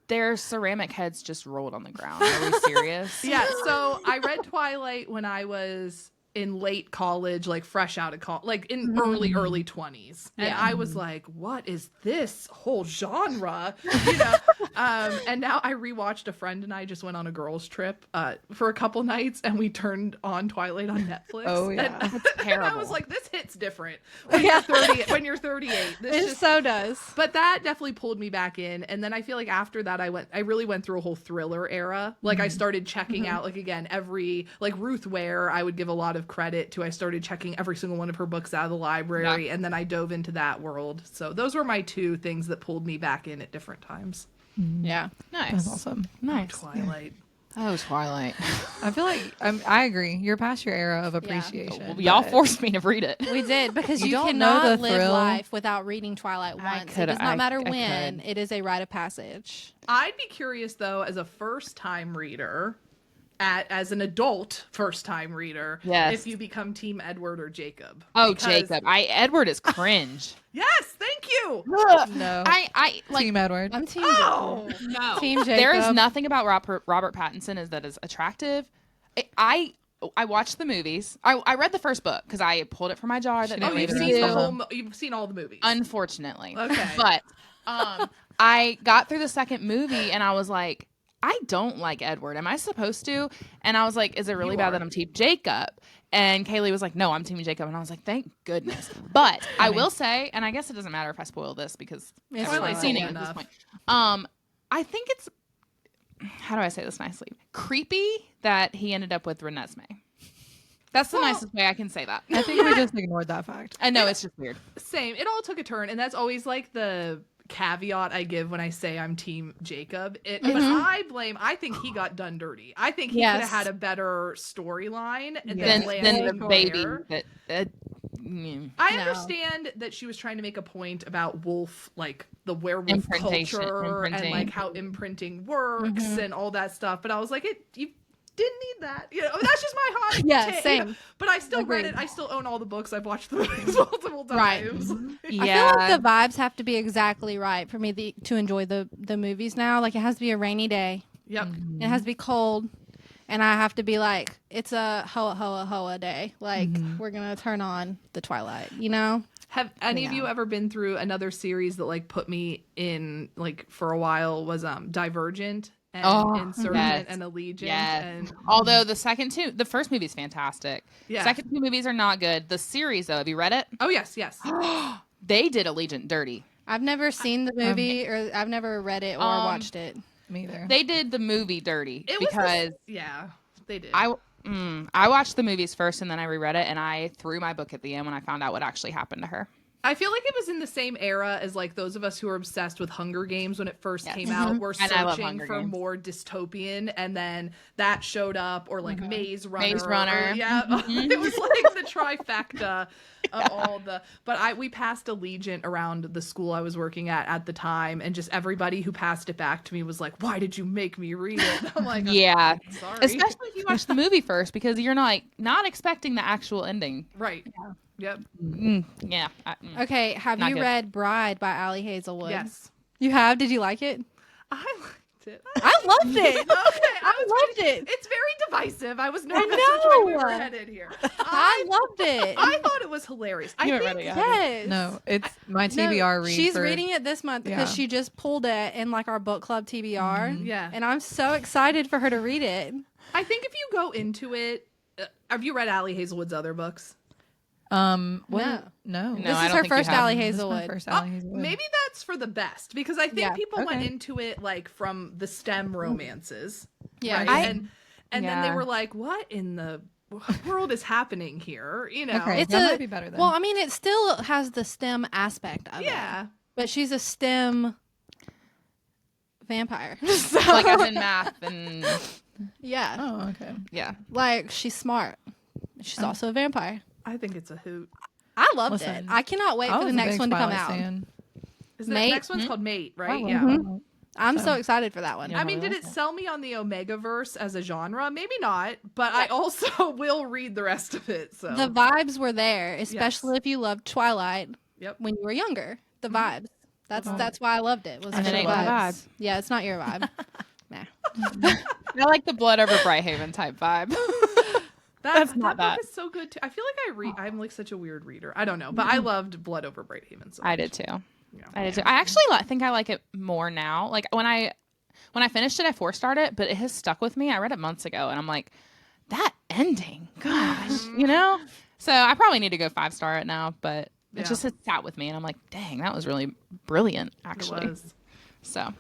their ceramic heads just rolled on the ground. Are we serious? Yeah. So I read Twilight when I was in late college, like fresh out of college, like in early 20s. And I was like, what is this whole genre? You know? And now I rewatched, a friend and I just went on a girls trip for a couple nights and we turned on Twilight on Netflix. Oh yeah. That's terrible. And I was like, this hits different when you're 30, when you're 38. It so does. But that definitely pulled me back in. And then I feel like after that I really went through a whole thriller era. Like I started checking out, like again, every, like Ruth Ware, I would give a lot of credit to. I started checking every single one of her books out of the library and then I dove into that world. So those were my 2 things that pulled me back in at different times. Yeah. Nice. That's awesome. Nice. Twilight. Oh, Twilight. I feel like I agree. You're past your era of appreciation. Well, y'all forced me to read it. We did, because you don't know cannot the live thrill. life without reading Twilight once. It does not matter when. It is a rite of passage. I'd be curious though, as a first-time reader, as an adult first-time reader, if you become Team Edward or Jacob. Oh, Jacob. Edward is cringe. Yes, thank you. No. I like Team Edward. I'm Team Oh Jacob. no. Team Jacob. There is nothing about Robert Pattinson that is attractive. I watched the movies. I read the first book because I pulled it from my jar. You've seen all the movies. Unfortunately. Okay. But I got through the second movie and I was like, I don't like Edward. Am I supposed to? And I was like, is it really bad that I'm Team Jacob? And Kaylee was like, no, I'm Team Jacob. And I was like, thank goodness. But I will say, and I guess it doesn't matter if I spoil this because everybody's seen it at this point. I think it's, how do I say this nicely? Creepy that he ended up with Renesmee. That's the nicest way I can say that. I think we just ignored that fact. I know, it's just weird. Same. It all took a turn. And that's always like the caveat I give when I say I'm Team Jacob. But I think he got done dirty. I think he could have had a better storyline than the baby. I understand that she was trying to make a point about wolf, like the werewolf culture and like how imprinting works and all that stuff. But I was like, you didn't need that. You know, that's just my hot take. Same. But I still read it. I still own all the books. I've watched the movies multiple times. I feel like the vibes have to be exactly right for me to enjoy the movies now. Like it has to be a rainy day. Yep. It has to be cold. And I have to be like, it's a hoa day. Like we're going to turn on the Twilight, you know? Have any of you ever been through another series that like put me in like for a while was Divergent? And Insurgent and Allegiant. Yes. And although the first movie is fantastic. Yeah. Second 2 movies are not good. The series, though, have you read it? Oh, yes. They did Allegiant dirty. I've never seen the movie or I've never read it or watched it. Me either. They did the movie dirty they did. I watched the movies first and then I reread it and I threw my book at the end when I found out what actually happened to her. I feel like it was in the same era as like those of us who were obsessed with Hunger Games when it first came out. Were searching for more dystopian, and then that showed up, or like Maze Runner. Maze Runner. It was like the trifecta of all the. But we passed Allegiant around the school I was working at the time, and just everybody who passed it back to me was like, "Why did you make me read it?" I'm like, yeah, sorry. Especially if you watch the movie first, because you're not expecting the actual ending. Right. Yeah. Yep. Yeah. Okay, have you read Bride by Ali Hazelwood? Yes. You have? Did you like it? I liked it. I loved it. Okay, I loved it. It's very divisive. I was nervous which way we were headed here. I loved it. I thought it was hilarious. I think, yes. No, it's my TBR read. She's reading it this month because she just pulled it in like our book club TBR. Yeah. And I'm so excited for her to read it. I think if you go into it, have you read Ali Hazelwood's other books? No. This is her first Ali Hazelwood. Maybe that's for the best, because I think people went into it like from the STEM romances. Yeah. Right? And then they were like, what in the world is happening here? You know, that might be better then. Well, I mean, it still has the STEM aspect of it. Yeah. But she's a STEM vampire. So. Like as in math and yeah. Oh, okay. Yeah. Like she's smart. She's also a vampire. I think it's a hoot. I loved it. I cannot wait for the next one to come out. The next one's called Mate, right? Oh, yeah. I'm so excited for that one. Yeah, I mean, did it sell me on the Omegaverse as a genre? Maybe not, but I also will read the rest of it. So the vibes were there, especially if you loved Twilight. Yep. When you were younger, the vibes. That's why I loved it. Was and it ain't my vibe. Yeah, it's not your vibe. Nah. I like the Blood Over Brighthaven type vibe. That's not that. Book is so good too. I feel like I'm like such a weird reader. I don't know, but I loved Blood Over Brighthaven. So I did too. Yeah. I did too. I actually think I like it more now. Like when I finished it, I 4-starred it, but it has stuck with me. I read it months ago, and I'm like, that ending, gosh, you know. So I probably need to go 5-star it now, but it just has sat with me, and I'm like, dang, that was really brilliant, actually. It was. So.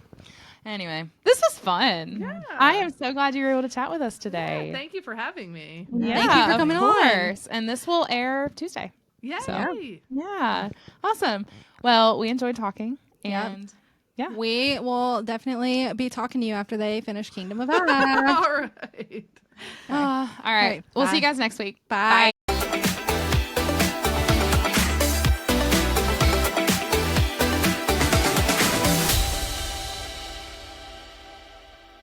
Anyway, this was fun. Yeah. I am so glad you were able to chat with us today. Yeah, thank you for having me. Yeah, thank you for coming on. And this will air Tuesday. Yay. So, yeah. Awesome. Well, we enjoyed talking. And we will definitely be talking to you after they finish Kingdom of Ash. All right. All right. We'll see you guys next week. Bye.